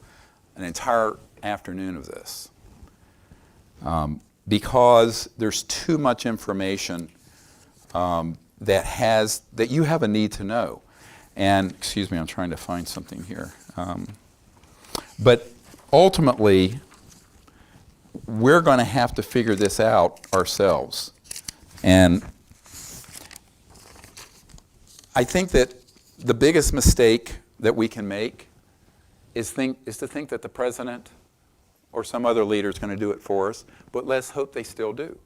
A: an entire afternoon of this. Because there's too much information that you have a need to know. And, excuse me, I'm trying to find something here. But ultimately, we're going to have to figure this out ourselves. And I think that the biggest mistake that we can make is to think that the president or some other leader is going to do it for us, but let's hope they still do.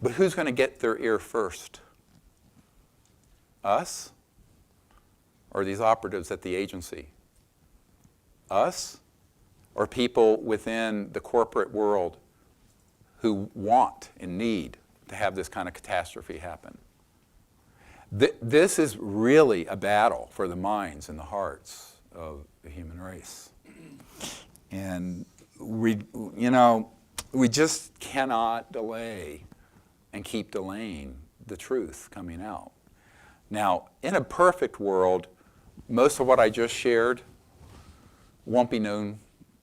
A: But who's going to get their ear first? Us? Or these operatives at the agency? Us? Or people within the corporate world who want and need to have this kind of catastrophe happen? This is really a battle for the minds and the hearts of the human race. And we just cannot delay and keep delaying the truth coming out. Now, in a perfect world, most of what I just shared won't be known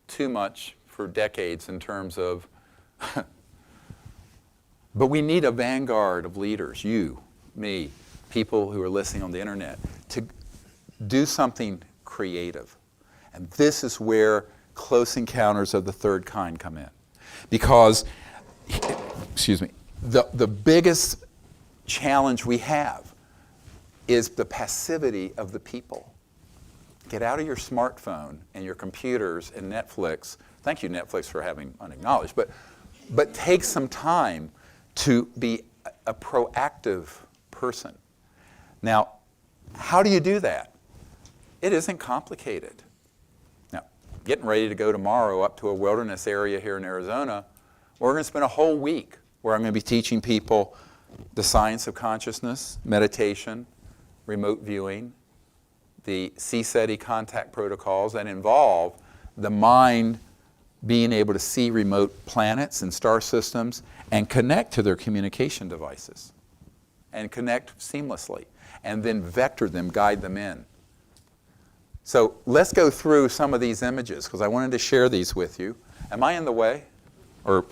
A: too much for decades in terms of, but we need a vanguard of leaders, you, me, people who are listening on the internet, to do something creative. And this is where Close Encounters of the Third Kind come in. Because, excuse me, the biggest challenge we have is the passivity of the people. Get out of your smartphone and your computers and Netflix. Thank you, Netflix, for having Unacknowledged. But take some time to be a proactive person. Now, how do you do that? It isn't complicated. Now, getting ready to go tomorrow up to a wilderness area here in Arizona, we're going to spend a whole week where I'm going to be teaching people the science of consciousness, meditation, remote viewing, the CSETI contact protocols that involve the mind being able to see remote planets and star systems and connect to their communication devices and connect seamlessly and then vector them, guide them in. So let's go through some of these images because I wanted to share these with you. Am I in the way? Or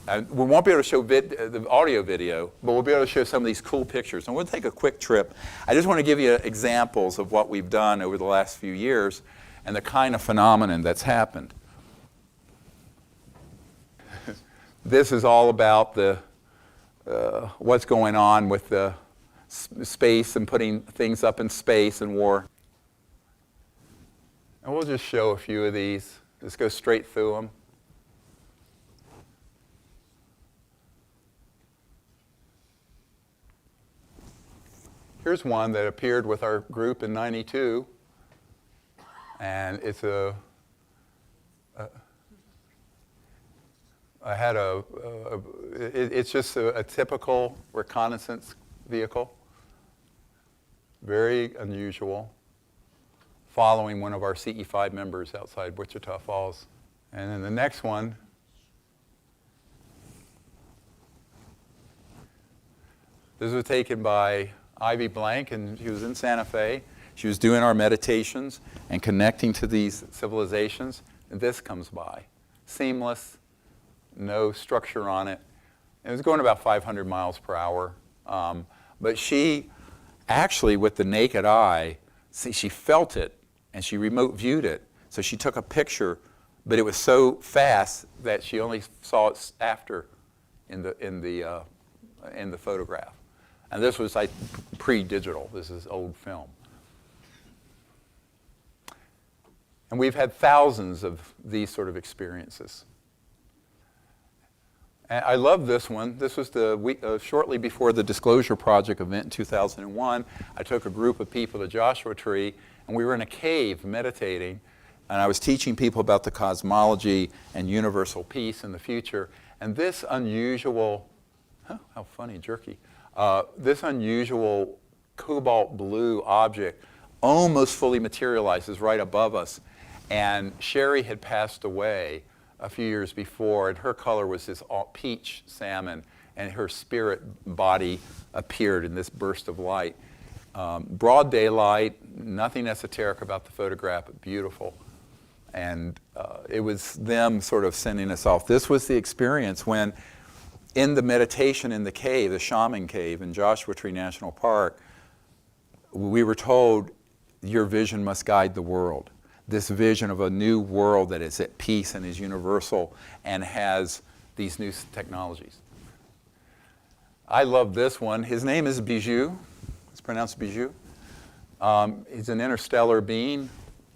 A: we won't be able to show the audio video, but we'll be able to show some of these cool pictures. And we'll take a quick trip. I just want to give you examples of what we've done over the last few years and the kind of phenomenon that's happened. This is all about what's going on with the space and putting things up in space and war. And we'll just show a few of these. Just go straight through them. Here's one that appeared with our group in '92, and it's it's just a typical reconnaissance vehicle, very unusual, following one of our CE5 members outside Wichita Falls. And then the next one, this was taken by Ivy Blank, and she was in Santa Fe. She was doing our meditations and connecting to these civilizations, and this comes by. Seamless, no structure on it. It was going about 500 miles per hour. But she actually, with the naked eye, she felt it, and she remote viewed it. So she took a picture, but it was so fast that she only saw it after in the photograph. And this was like pre-digital. This is old film. And we've had thousands of these sort of experiences. And I love this one. This was the week, shortly before the Disclosure Project event in 2001. I took a group of people to Joshua Tree, and we were in a cave meditating, and I was teaching people about the cosmology and universal peace in the future. And this unusual, how funny, jerky. This unusual cobalt blue object almost fully materializes right above us. And Sherry had passed away a few years before, and her color was this peach salmon, and her spirit body appeared in this burst of light. Broad daylight, nothing esoteric about the photograph, but beautiful. And it was them sort of sending us off. This was the experience when, in the meditation in the cave, the shaman cave in Joshua Tree National Park, we were told, your vision must guide the world. This vision of a new world that is at peace and is universal and has these new technologies. I love this one. His name is Bijou. It's pronounced Bijou. He's an interstellar being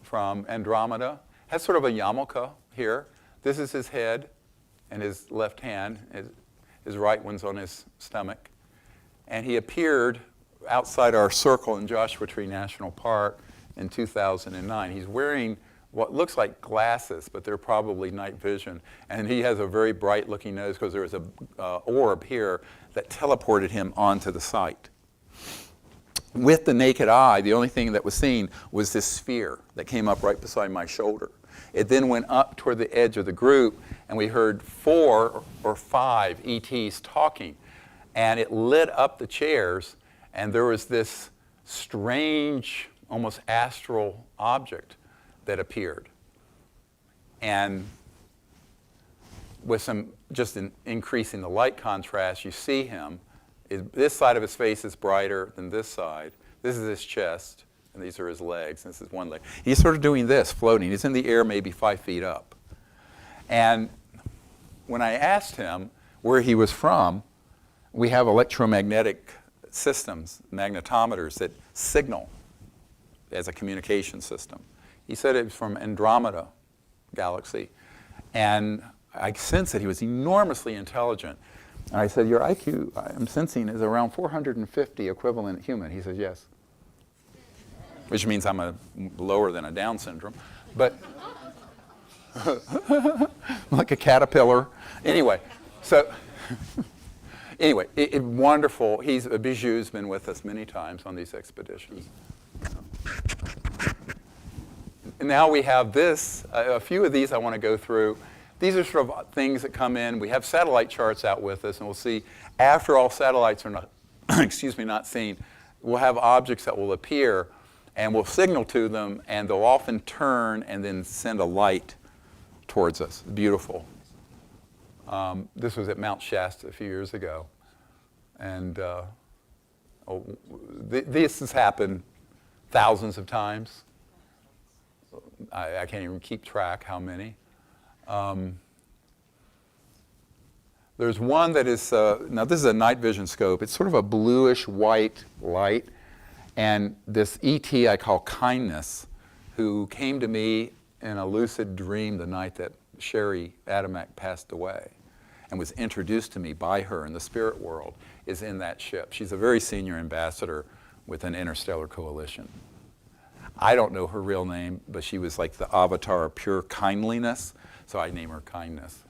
A: from Andromeda. Has sort of a yarmulke here. This is his head and his left hand. His right one's on his stomach. And he appeared outside our circle in Joshua Tree National Park in 2009. He's wearing what looks like glasses, but they're probably night vision. And he has a very bright looking nose because there was a orb here that teleported him onto the site. With the naked eye, the only thing that was seen was this sphere that came up right beside my shoulder. It then went up toward the edge of the group, and we heard 4 or 5 ETs talking. And it lit up the chairs, and there was this strange, almost astral object that appeared. And with some, just in increasing the light contrast, you see him. This side of his face is brighter than this side. This is his chest, and these are his legs, and this is one leg. He's sort of doing this, floating. He's in the air maybe 5 feet up. And when I asked him where he was from, we have electromagnetic systems, magnetometers, that signal as a communication system. He said it was from Andromeda galaxy. And I sensed that he was enormously intelligent. And I said, your IQ, I'm sensing, is around 450 equivalent human. He says, yes. Which means I'm lower than a Down syndrome. But like a caterpillar. Anyway, so anyway, wonderful. Bijou's been with us many times on these expeditions. And now we have this, a few of these I want to go through. These are sort of things that come in. We have satellite charts out with us, and we'll see after all satellites are not, not seen, we'll have objects that will appear, and we'll signal to them, and they'll often turn and then send a light towards us. Beautiful. This was at Mount Shasta a few years ago. And this has happened thousands of times. I can't even keep track how many. There's one that is, now this is a night vision scope. It's sort of a bluish white light. And this ET I call Kindness, who came to me in a lucid dream the night that Sherry Adamek passed away and was introduced to me by her in the spirit world, is in that ship. She's a very senior ambassador with an interstellar coalition. I don't know her real name, but she was like the avatar of pure kindliness, so I name her Kindness.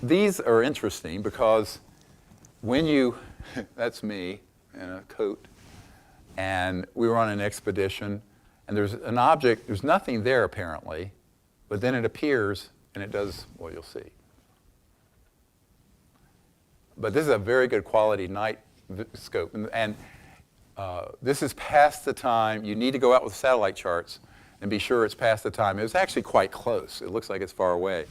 A: These are interesting because when you, that's me in a coat, and we were on an expedition, and there's an object, there's nothing there apparently, but then it appears and it does, well, you'll see. But this is a very good quality night scope, and this is past the time. You need to go out with satellite charts and be sure it's past the time. It was actually quite close. It looks like it's far away.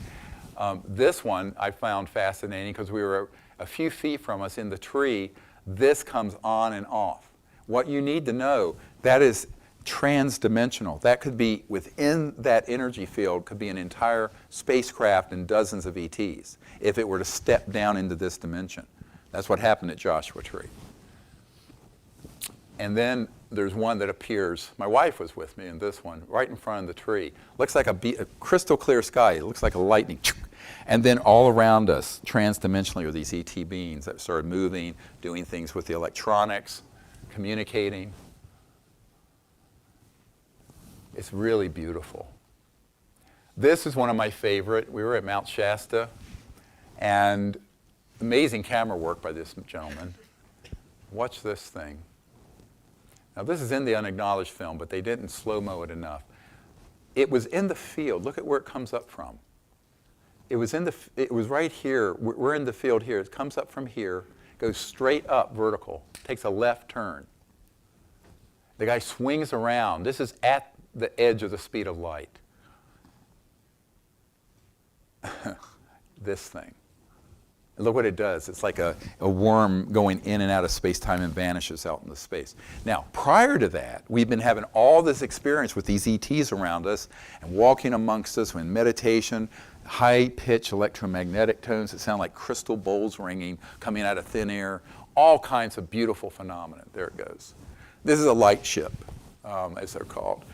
A: This one I found fascinating because we were a few feet from us in the tree. This comes on and off. What you need to know, that is trans-dimensional. That could be, within that energy field, could be an entire spacecraft and dozens of ETs if it were to step down into this dimension. That's what happened at Joshua Tree. And then there's one that appears. My wife was with me in this one, right in front of the tree. Looks like a crystal clear sky. It looks like a lightning. And then all around us, trans-dimensionally, are these ET beings that started moving, doing things with the electronics, communicating. It's really beautiful. This is one of my favorite. We were at Mount Shasta, and amazing camera work by this gentleman. Watch this thing. Now this is in the unacknowledged film, but they didn't slow-mo it enough. it was in the field. Look at where it comes up from. It was right here. We're in the field here. It comes up from here, goes straight up vertical, takes a left turn. The guy swings around. This is at the edge of the speed of light. This thing. And look what it does. It's like a worm going in and out of space-time and vanishes out into space. Now, prior to that, we've been having all this experience with these ETs around us and walking amongst us in meditation, high-pitched electromagnetic tones that sound like crystal bowls ringing, coming out of thin air, all kinds of beautiful phenomena. There it goes. This is a light ship, as they're called.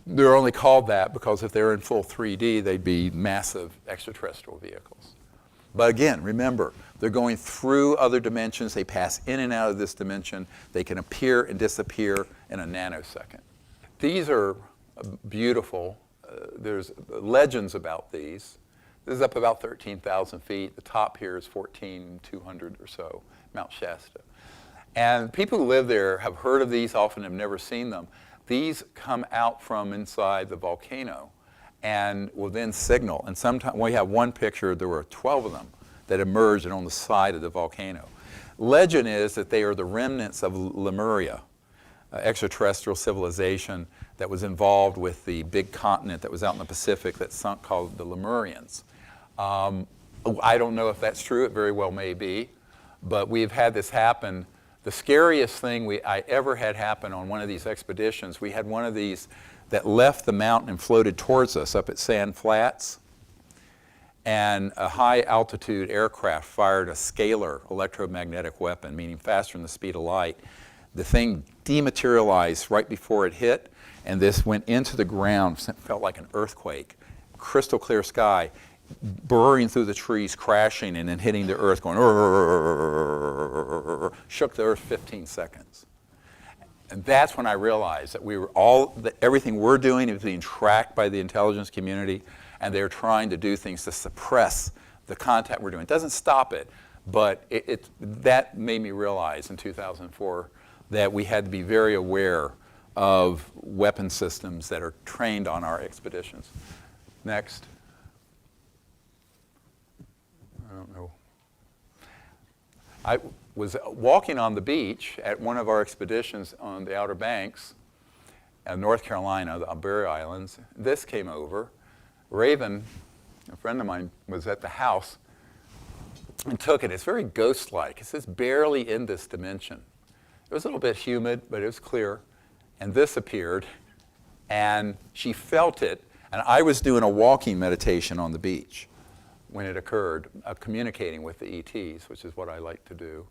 A: They're only called that because if they're in full 3D, they'd be massive extraterrestrial vehicles. But again, remember, they're going through other dimensions. They pass in and out of this dimension. They can appear and disappear in a nanosecond. These are beautiful. There's legends about these. This is up about 13,000 feet. The top here is 14,200 or so, Mount Shasta. And people who live there have heard of these, often have never seen them. These come out from inside the volcano and will then signal. And sometimes, we have one picture, there were 12 of them that emerged and on the side of the volcano. Legend is that they are the remnants of Lemuria, extraterrestrial civilization that was involved with the big continent that was out in the Pacific that sunk, called the Lemurians. I don't know if that's true, it very well may be, but we've had this happen. The scariest thing I ever had happen on one of these expeditions, we had one of these that left the mountain and floated towards us up at Sand Flats. And a high altitude aircraft fired a scalar electromagnetic weapon, meaning faster than the speed of light. The thing dematerialized right before it hit, and this went into the ground, felt like an earthquake. Crystal clear sky, burrowing through the trees, crashing, and then hitting the earth, going, shook the earth 15 seconds. And that's when I realized that everything we're doing is being tracked by the intelligence community, and they're trying to do things to suppress the contact we're doing. It doesn't stop it, but that made me realize in 2004 that we had to be very aware of weapon systems that are trained on our expeditions. Next. I don't know. I was walking on the beach at one of our expeditions on the Outer Banks in North Carolina, the Berry Islands. This came over. Raven, a friend of mine, was at the house and took it. It's very ghost-like. It says barely in this dimension. It was a little bit humid, but it was clear. And this appeared, and she felt it. And I was doing a walking meditation on the beach when it occurred, communicating with the ETs, which is what I like to do.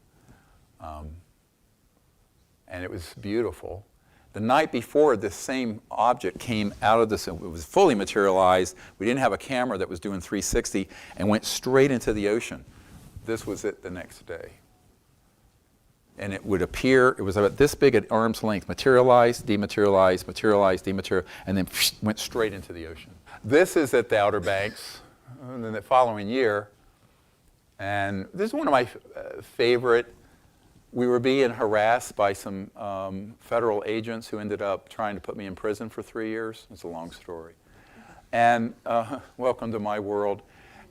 A: And it was beautiful. The night before, this same object came out of this, it was fully materialized. We didn't have a camera that was doing 360 and went straight into the ocean. This was it the next day. And it would appear, it was about this big at arm's length, materialized, dematerialized, materialized, dematerialized, and then went straight into the ocean. This is at the Outer Banks, and then the following year. And this is one of my favorite. We were being harassed by some federal agents who ended up trying to put me in prison for 3 years. It's a long story. And welcome to my world.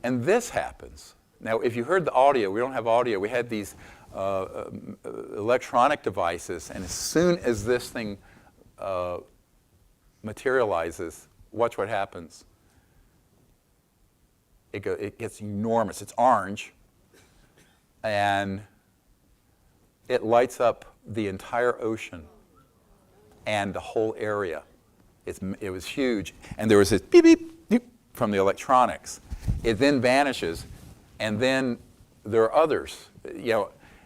A: And this happens. Now, if you heard the audio, we don't have audio. We had these electronic devices, and as soon as this thing materializes, watch what happens. It gets enormous. It's orange, and it lights up the entire ocean and the whole area. It was huge, and there was this beep, beep, beep from the electronics. It then vanishes, and then there are others.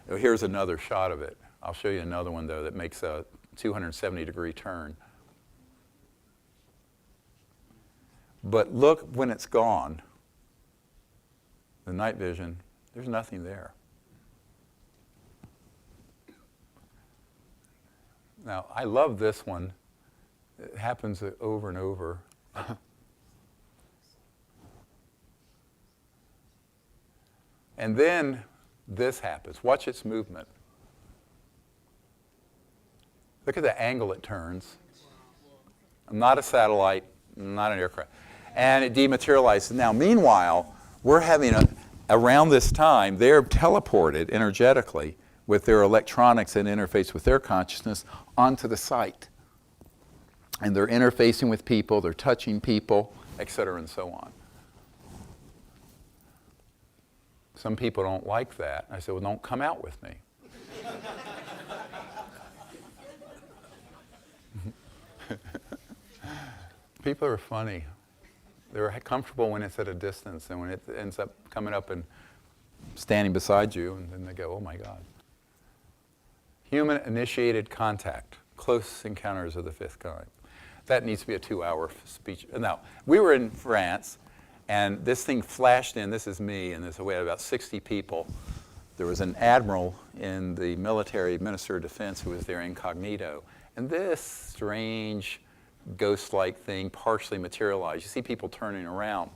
A: Here's another shot of it. I'll show you another one, though, that makes a 270-degree turn. But look when it's gone, the night vision, there's nothing there. Now, I love this one. It happens over and over. And then this happens. Watch its movement. Look at the angle it turns. I'm not a satellite. not an aircraft. And it dematerialized. Now, meanwhile, we're having around this time, they're teleported energetically with their electronics and interface with their consciousness onto the site. And they're interfacing with people, they're touching people, et cetera, and so on. Some people don't like that. I said, well, don't come out with me. People are funny. They're comfortable when it's at a distance, and when it ends up coming up and standing beside you, and then they go, oh my God. Human-initiated contact, close encounters of the fifth kind. That needs to be a 2-hour speech. Now, we were in France, and this thing flashed in. This is me, and we had about 60 people. There was an admiral in the military, Minister of Defense, who was there incognito. And this strange ghost-like thing partially materialized. You see people turning around.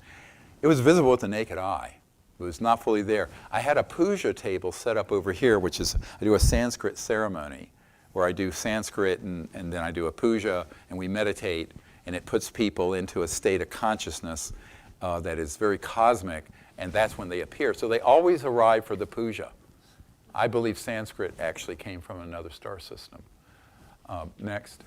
A: It was visible with the naked eye. It was not fully there. I had a puja table set up over here, which is, I do a Sanskrit ceremony where I do Sanskrit and then I do a puja and we meditate, and it puts people into a state of consciousness that is very cosmic, and that's when they appear. So they always arrive for the puja. I believe Sanskrit actually came from another star system. Next.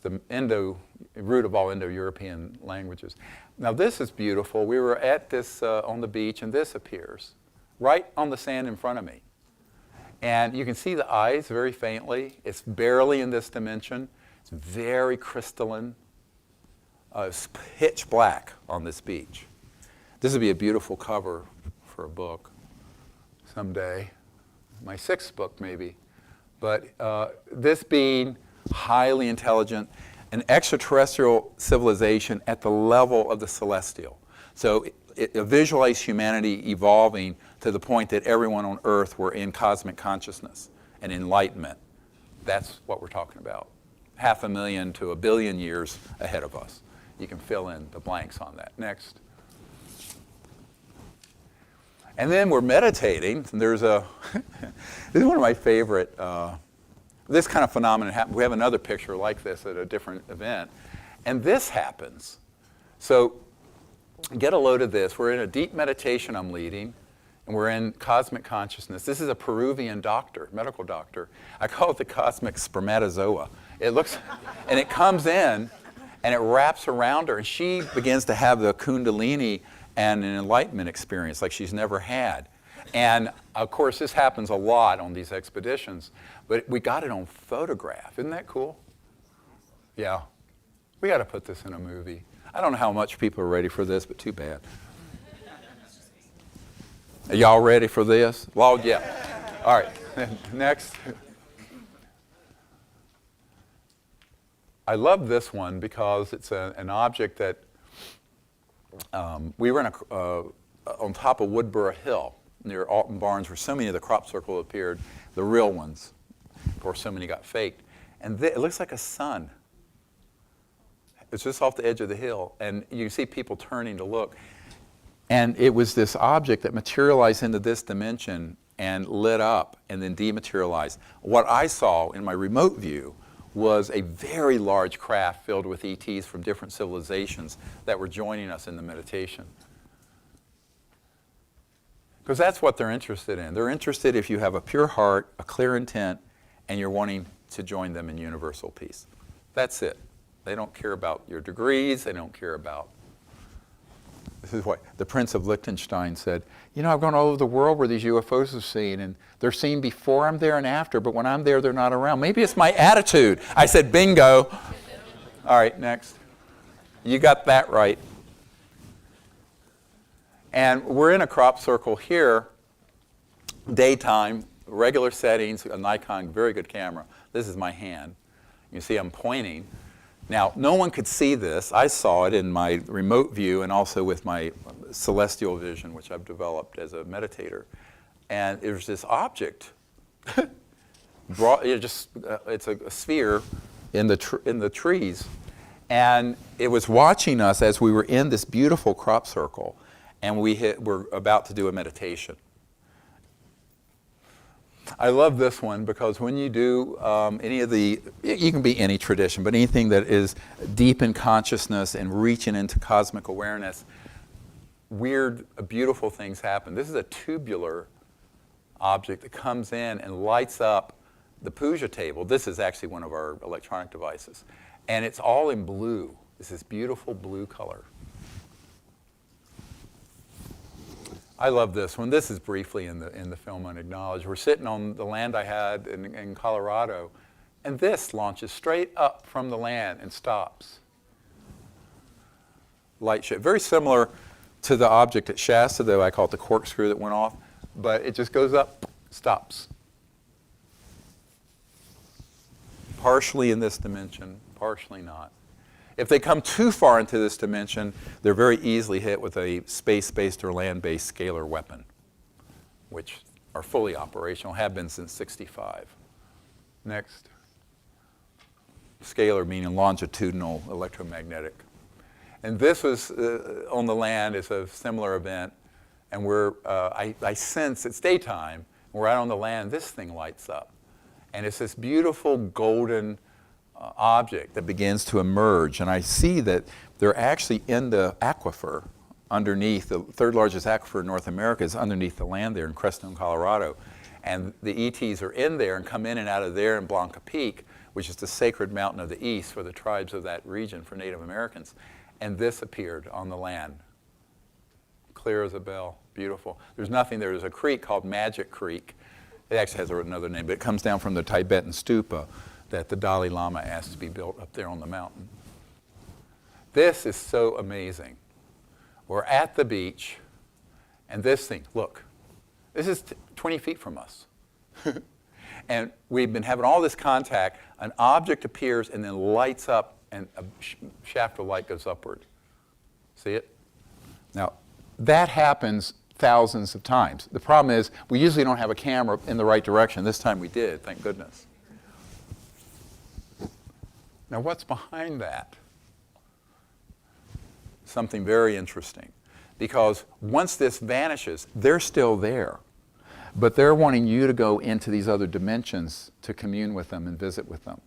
A: The root of all Indo-European languages. Now this is beautiful. We were at this on the beach, and this appears right on the sand in front of me. And you can see the eyes very faintly. It's barely in this dimension. It's very crystalline. It's pitch black on this beach. This would be a beautiful cover for a book someday. My 6th book, maybe. But this being highly intelligent, an extraterrestrial civilization at the level of the celestial. So it visualized humanity evolving to the point that everyone on Earth were in cosmic consciousness and enlightenment. That's what we're talking about. 500,000 to 1 billion years ahead of us. You can fill in the blanks on that. Next. And then we're meditating. And there's a, this is one of my favorite, this kind of phenomenon happens. We have another picture like this at a different event. And this happens. So get a load of this. We're in a deep meditation I'm leading, and we're in cosmic consciousness. This is a Peruvian doctor, medical doctor. I call it the cosmic spermatozoa. It looks, and it comes in, and it wraps around her, and she begins to have the kundalini and an enlightenment experience like she's never had. And of course, this happens a lot on these expeditions, but we got it on photograph. Isn't that cool? Yeah. We got to put this in a movie. I don't know how much people are ready for this, but too bad. Are y'all ready for this? Well, yeah. All right. Next. I love this one because it's an object that we were in on top of Woodborough Hill near Alton Barnes, where so many of the crop circle appeared, the real ones. Of course, so many got faked. And it looks like a sun. It's just off the edge of the hill, and you see people turning to look. And it was this object that materialized into this dimension and lit up and then dematerialized. What I saw in my remote view was a very large craft filled with ETs from different civilizations that were joining us in the meditation. Because that's what they're interested in. They're interested if you have a pure heart, a clear intent, and you're wanting to join them in universal peace. That's it. They don't care about your degrees. They don't care about... This is what the Prince of Liechtenstein said. You know, I've gone all over the world where these UFOs are seen, and they're seen before I'm there and after, but when I'm there, they're not around. Maybe it's my attitude. I said, bingo. All right, next. You got that right. And we're in a crop circle here, daytime, regular settings, a Nikon, very good camera. This is my hand. You see I'm pointing. Now, no one could see this. I saw it in my remote view and also with my celestial vision, which I've developed as a meditator. And there's this object. It's a sphere in the trees. And it was watching us as we were in this beautiful crop circle. And we're about to do a meditation. I love this one because when you do any of the, you can be any tradition, but anything that is deep in consciousness and reaching into cosmic awareness, weird, beautiful things happen. This is a tubular object that comes in and lights up the puja table. This is actually one of our electronic devices. And it's all in blue. It's this beautiful blue color. I love this one. This is briefly in the film Unacknowledged. We're sitting on the land I had in Colorado, and this launches straight up from the land and stops. Light ship. Very similar to the object at Shasta, though I call it the corkscrew that went off, but it just goes up, stops. Partially in this dimension, partially not. If they come too far into this dimension, they're very easily hit with a space-based or land-based scalar weapon, which are fully operational, have been since '65. Next. Scalar meaning longitudinal electromagnetic. And this was on the land. It's a similar event. And I sense it's daytime. We're out on the land. This thing lights up. And it's this beautiful golden object that begins to emerge. And I see that they're actually in the aquifer underneath. The third largest aquifer in North America is underneath the land there in Crestone, Colorado. And the ETs are in there and come in and out of there in Blanca Peak, which is the sacred mountain of the east for the tribes of that region, for Native Americans. And this appeared on the land. Clear as a bell, beautiful. There's nothing there. There's a creek called Magic Creek. It actually has another name, but it comes down from the Tibetan stupa that the Dalai Lama asked to be built up there on the mountain. This is so amazing. We're at the beach, and this thing, look, this is 20 feet from us. And we've been having all this contact. An object appears and then lights up, and a shaft of light goes upward. See it? Now, that happens thousands of times. The problem is we usually don't have a camera in the right direction. This time we did, thank goodness. Now, what's behind that? Something very interesting. Because once this vanishes, they're still there. But they're wanting you to go into these other dimensions to commune with them and visit with them.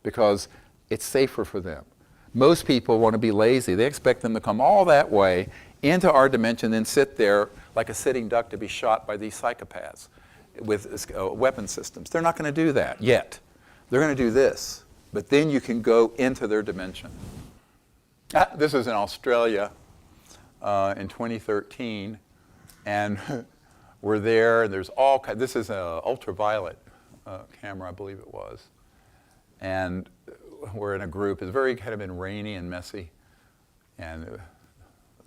A: Because it's safer for them. Most people want to be lazy. They expect them to come all that way into our dimension, then sit there like a sitting duck to be shot by these psychopaths with weapon systems. They're not going to do that yet. They're going to do this. But then you can go into their dimension. This is in Australia in 2013. And we're there, and there's all kinds. This is an ultraviolet camera, I believe it was. And we're in a group. It's very kind of been rainy and messy. And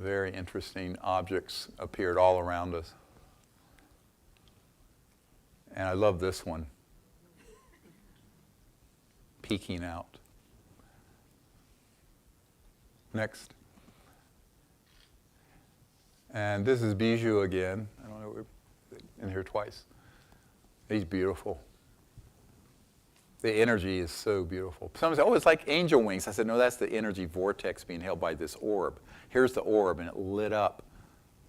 A: very interesting objects appeared all around us. And I love this one. Peeking out. Next. And this is Bijou again. I don't know, we're in here twice. He's beautiful. The energy is so beautiful. Someone said, oh, it's like angel wings. I said, no, that's the energy vortex being held by this orb. Here's the orb, and it lit up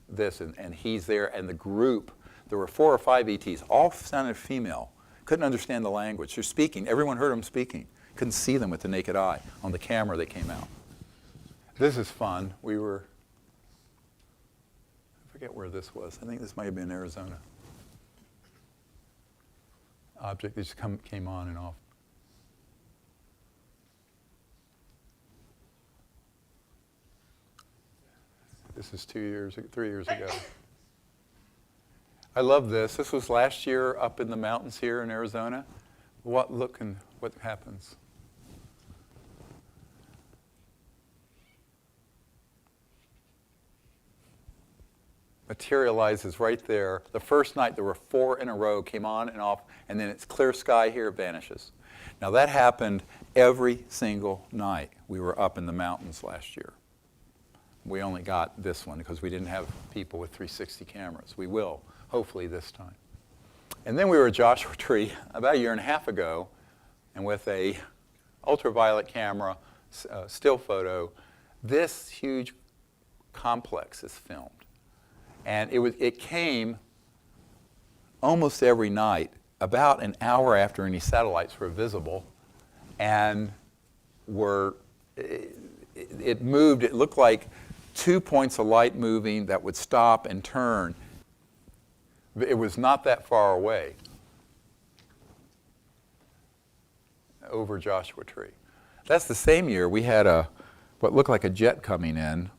A: this, and he's there. And the group, there were 4 or 5 ETs, all sounded female. Couldn't understand the language. They're speaking. Everyone heard them speaking. Couldn't see them with the naked eye. On the camera, they came out. This is fun. We were, I forget where this was. I think this might have been in Arizona. Object that just came on and off. This is 3 years ago. I love this. This was last year up in the mountains here in Arizona. Look and what happens. Materializes right there. The first night there were 4 in a row, came on and off, and then it's clear sky here, it vanishes. Now that happened every single night we were up in the mountains last year. We only got this one because we didn't have people with 360 cameras. We will, hopefully this time. And then we were at Joshua Tree about a year and a half ago, and with a ultraviolet camera, still photo, this huge complex is filmed. And it came almost every night about an hour after any satellites were visible, and it moved. It looked like 2 points of light moving that would stop and turn. It was not that far away over Joshua Tree. That's the same year we had what looked like a jet coming in,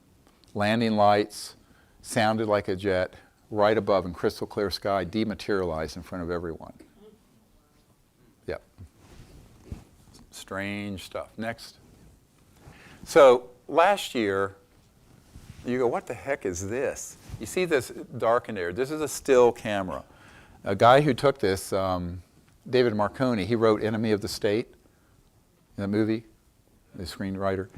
A: landing lights, sounded like a jet, right above in crystal clear sky, dematerialized in front of everyone. Yep. Strange stuff. Next. So last year, you go, what the heck is this? You see this darkened area. This is a still camera. A guy who took this, David Marconi, he wrote Enemy of the State, the movie, the screenwriter.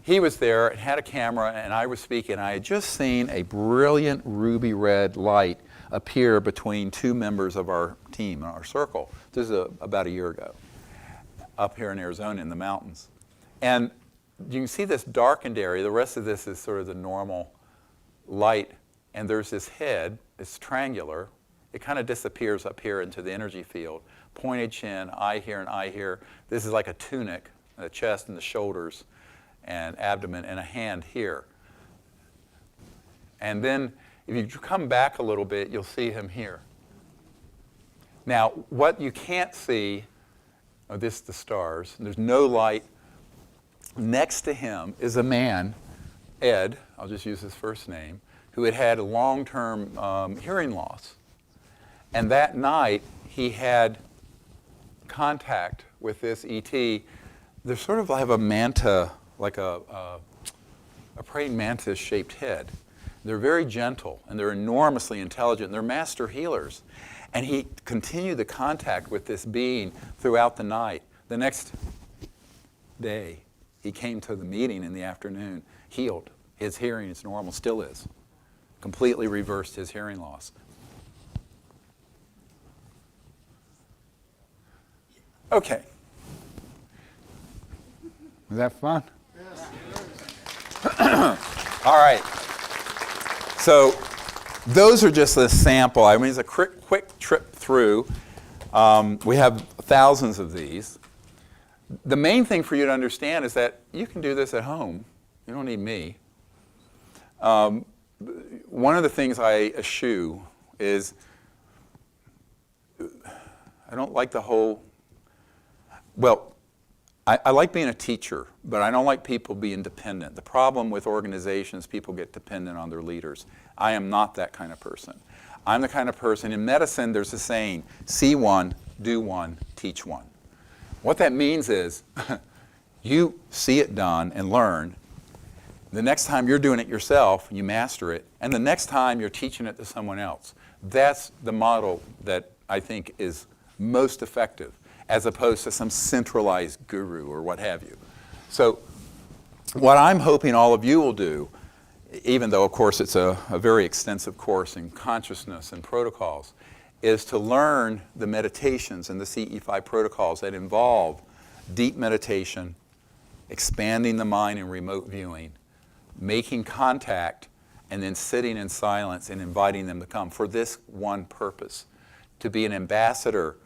A: He was there and had a camera, and I was speaking. I had just seen a brilliant ruby red light appear between two members of our team, our circle. This is about a year ago, up here in Arizona in the mountains. And you can see this darkened area. The rest of this is sort of the normal light. And there's this head. It's triangular. It kind of disappears up here into the energy field. Pointed chin, eye here and eye here. This is like a tunic, the chest and the shoulders and abdomen, and a hand here. And then if you come back a little bit, you'll see him here. Now, what you can't see, this is the stars. There's no light. Next to him is a man, Ed, I'll just use his first name, who had had a long-term hearing loss. And that night, he had contact with this ET. They sort of have a manta, like a praying mantis-shaped head. They're very gentle, and they're enormously intelligent. They're master healers. And he continued the contact with this being throughout the night. The next day, he came to the meeting in the afternoon, healed. His hearing is normal, still is. Completely reversed his hearing loss. Okay. Was that fun? Yes. All right. So those are just a sample. I mean, it's a quick trip through. We have thousands of these. The main thing for you to understand is that you can do this at home. You don't need me. One of the things I eschew is I don't like the whole, well, I like being a teacher, but I don't like people being dependent. The problem with organizations, people get dependent on their leaders. I am not that kind of person. I'm the kind of person, in medicine there's a saying, see one, do one, teach one. What that means is you see it done and learn. The next time you're doing it yourself, you master it, and the next time you're teaching it to someone else. That's the model that I think is most effective, as opposed to some centralized guru or what have you. So what I'm hoping all of you will do, even though of course it's a very extensive course in consciousness and protocols, is to learn the meditations and the CE5 protocols that involve deep meditation, expanding the mind in remote viewing, making contact, and then sitting in silence and inviting them to come for this one purpose, to be an ambassador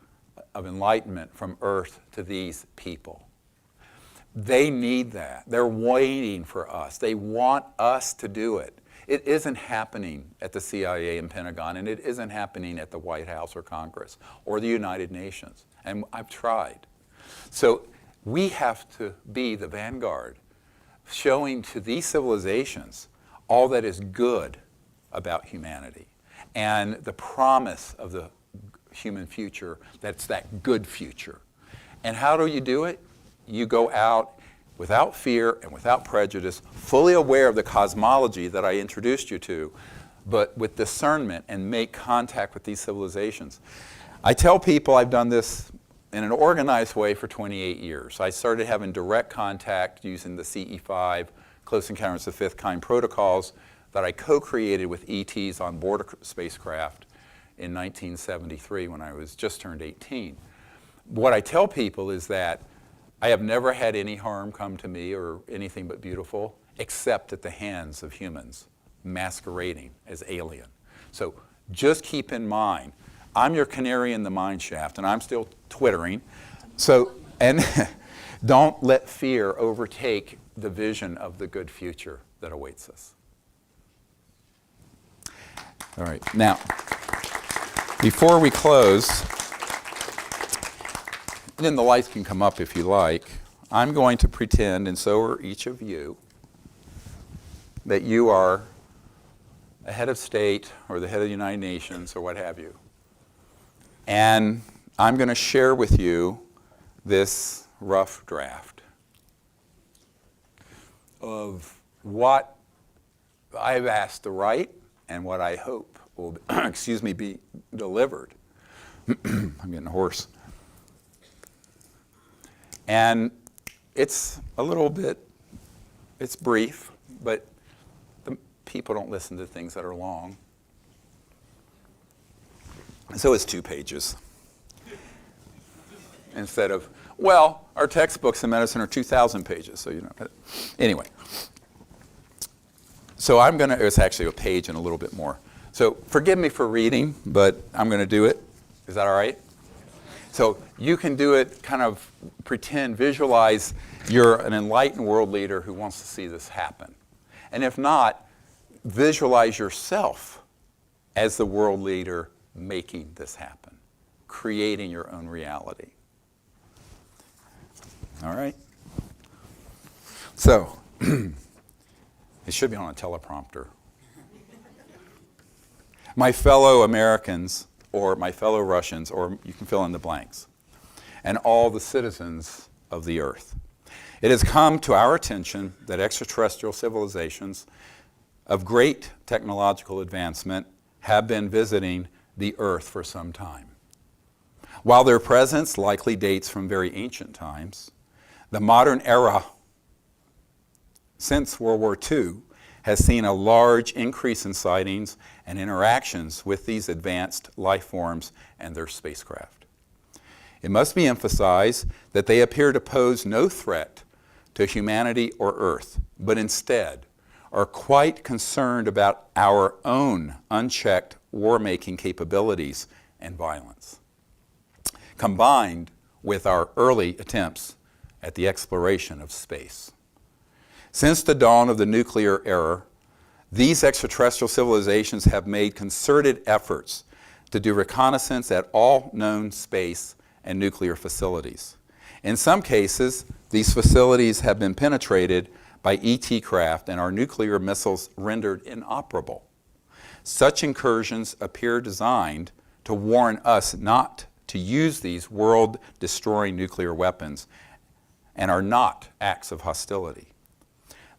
A: of enlightenment from Earth to these people. They need that. They're waiting for us. They want us to do it. It isn't happening at the CIA and Pentagon, and it isn't happening at the White House or Congress or the United Nations. And I've tried. So we have to be the vanguard, showing to these civilizations all that is good about humanity and the promise of the human future, that's that good future. And how do you do it? You go out without fear and without prejudice, fully aware of the cosmology that I introduced you to, but with discernment, and make contact with these civilizations. I tell people I've done this in an organized way for 28 years. I started having direct contact using the CE5, Close Encounters of the Fifth Kind protocols that I co-created with ETs on board a spacecraft in 1973 when I was just turned 18. What I tell people is that I have never had any harm come to me or anything but beautiful, except at the hands of humans masquerading as alien. So just keep in mind, I'm your canary in the mine shaft, and I'm still twittering. So, and don't let fear overtake the vision of the good future that awaits us. All right, now, before we close, then the lights can come up if you like, I'm going to pretend, and so are each of you, that you are a head of state or the head of the United Nations or what have you. And I'm going to share with you this rough draft of what I've asked to write and what I hope will, be delivered. I'm getting hoarse. And it's a little bit, it's brief, but the people don't listen to things that are long. So it's 2 pages. Instead of, well, our textbooks in medicine are 2,000 pages, so you know. Anyway. So it's actually a page and a little bit more. So forgive me for reading, but I'm going to do it. Is that all right? So you can do it, kind of pretend, visualize you're an enlightened world leader who wants to see this happen. And if not, visualize yourself as the world leader making this happen, creating your own reality. All right? So, it should be on a teleprompter. My fellow Americans, or my fellow Russians, or you can fill in the blanks, and all the citizens of the earth. It has come to our attention that extraterrestrial civilizations of great technological advancement have been visiting the earth for some time. While their presence likely dates from very ancient times, the modern era since World War II has seen a large increase in sightings and interactions with these advanced life forms and their spacecraft. It must be emphasized that they appear to pose no threat to humanity or Earth, but instead are quite concerned about our own unchecked war-making capabilities and violence, combined with our early attempts at the exploration of space. Since the dawn of the nuclear era, these extraterrestrial civilizations have made concerted efforts to do reconnaissance at all known space and nuclear facilities. In some cases, these facilities have been penetrated by ET craft and our nuclear missiles rendered inoperable. Such incursions appear designed to warn us not to use these world-destroying nuclear weapons and are not acts of hostility.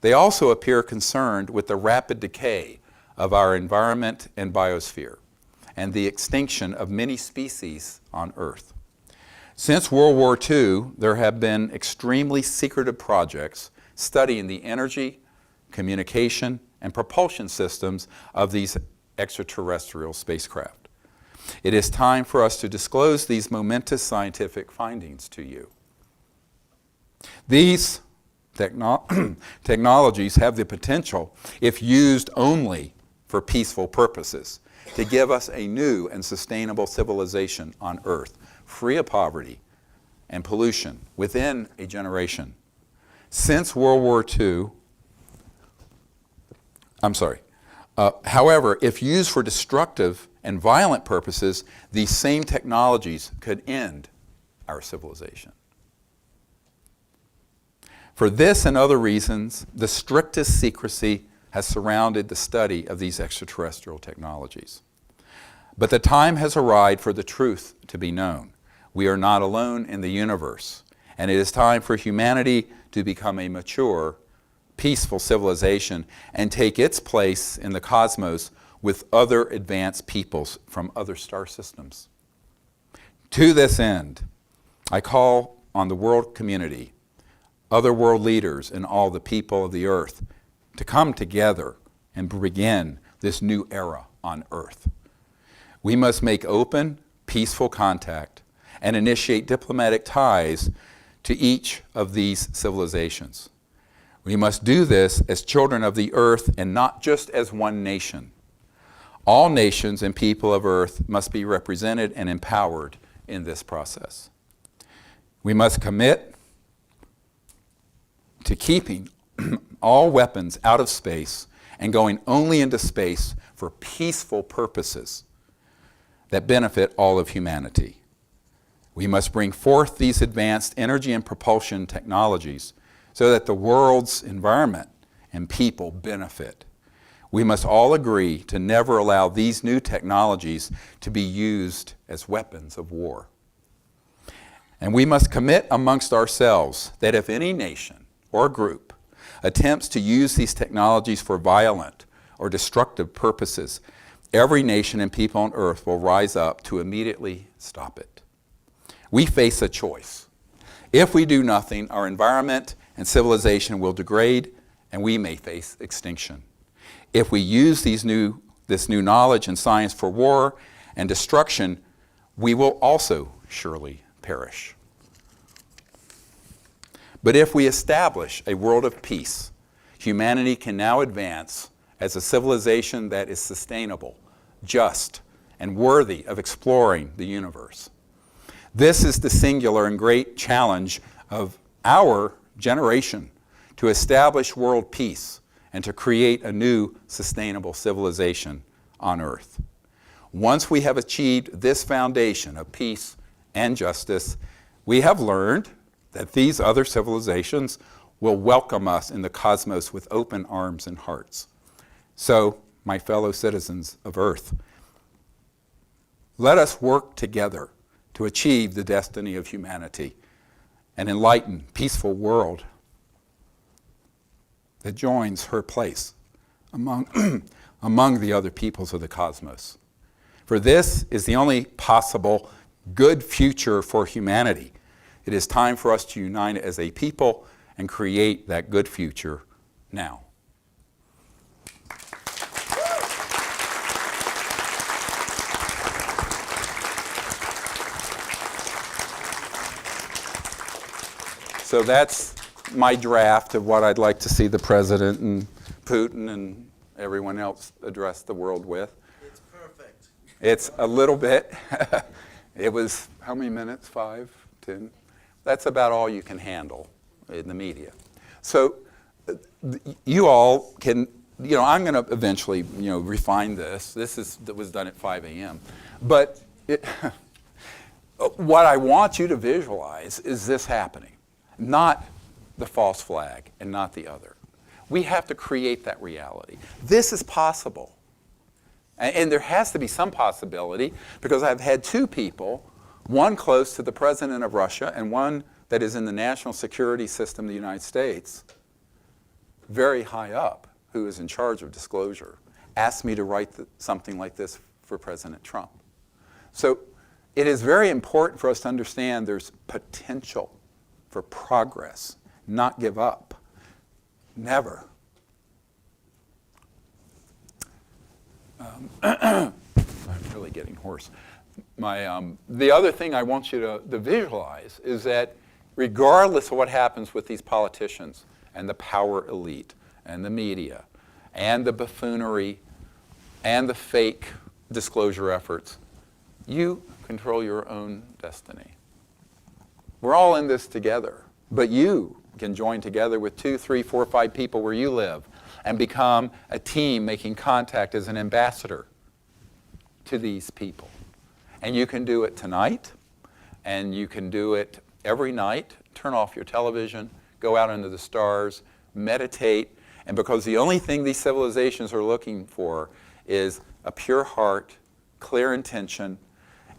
A: They also appear concerned with the rapid decay of our environment and biosphere and the extinction of many species on Earth. Since World War II, there have been extremely secretive projects studying the energy, communication, and propulsion systems of these extraterrestrial spacecraft. It is time for us to disclose these momentous scientific findings to you. These technologies have the potential, if used only for peaceful purposes, to give us a new and sustainable civilization on Earth, free of poverty and pollution within a generation. Since World War II, however, if used for destructive and violent purposes, these same technologies could end our civilization. For this and other reasons, the strictest secrecy has surrounded the study of these extraterrestrial technologies. But the time has arrived for the truth to be known. We are not alone in the universe, and it is time for humanity to become a mature, peaceful civilization and take its place in the cosmos with other advanced peoples from other star systems. To this end, I call on the world community, other world leaders, and all the people of the earth to come together and begin this new era on Earth. We must make open, peaceful contact and initiate diplomatic ties to each of these civilizations. We must do this as children of the earth and not just as one nation. All nations and people of earth must be represented and empowered in this process. We must commit to keeping all weapons out of space and going only into space for peaceful purposes that benefit all of humanity. We must bring forth these advanced energy and propulsion technologies so that the world's environment and people benefit. We must all agree to never allow these new technologies to be used as weapons of war. And we must commit amongst ourselves that if any nation or group attempts to use these technologies for violent or destructive purposes, every nation and people on earth will rise up to immediately stop it. We face a choice. If we do nothing, our environment and civilization will degrade and we may face extinction. If we use this new knowledge and science for war and destruction, we will also surely perish. But if we establish a world of peace, humanity can now advance as a civilization that is sustainable, just, and worthy of exploring the universe. This is the singular and great challenge of our generation, to establish world peace and to create a new sustainable civilization on Earth. Once we have achieved this foundation of peace and justice, we have learned that these other civilizations will welcome us in the cosmos with open arms and hearts. So, my fellow citizens of Earth, let us work together to achieve the destiny of humanity, an enlightened, peaceful world that joins her place among the other peoples of the cosmos. For this is the only possible good future for humanity. It is time for us to unite as a people and create that good future now. So that's my draft of what I'd like to see the president and Putin and everyone else address the world with.
B: It's perfect.
A: It's a little bit. It was, how many minutes? 5, 10? That's about all you can handle in the media. So you all can, I'm going to eventually, refine this. That was done at 5 a.m. But what I want you to visualize is this happening, not the false flag and not the other. We have to create that reality. This is possible. And there has to be some possibility, because I've had 2 people, one close to the president of Russia and one that is in the national security system of the United States, very high up, who is in charge of disclosure, asked me to write something like this for President Trump. So it is very important for us to understand there's potential for progress, not give up. Never. I'm really getting hoarse. The other thing I want you to visualize is that regardless of what happens with these politicians and the power elite and the media and the buffoonery and the fake disclosure efforts, you control your own destiny. We're all in this together, but you can join together with 2, 3, 4, 5 people where you live and become a team making contact as an ambassador to these people. And you can do it tonight, and you can do it every night. Turn off your television, go out into the stars, meditate, and because the only thing these civilizations are looking for is a pure heart, clear intention,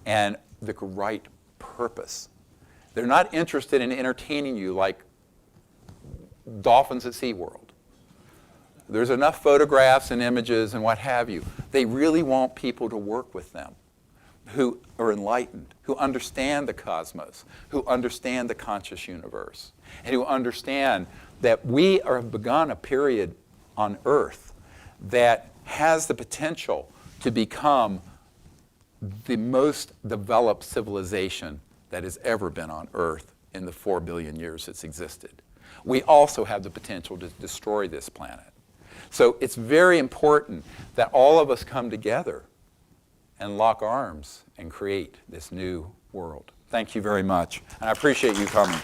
A: and the right purpose. They're not interested in entertaining you like dolphins at SeaWorld. There's enough photographs and images and what have you. They really want people to work with them who are enlightened, who understand the cosmos, who understand the conscious universe, and who understand that we have begun a period on Earth that has the potential to become the most developed civilization that has ever been on Earth in the 4 billion years it's existed. We also have the potential to destroy this planet. So it's very important that all of us come together and lock arms and create this new world. Thank you very much, and I appreciate you coming.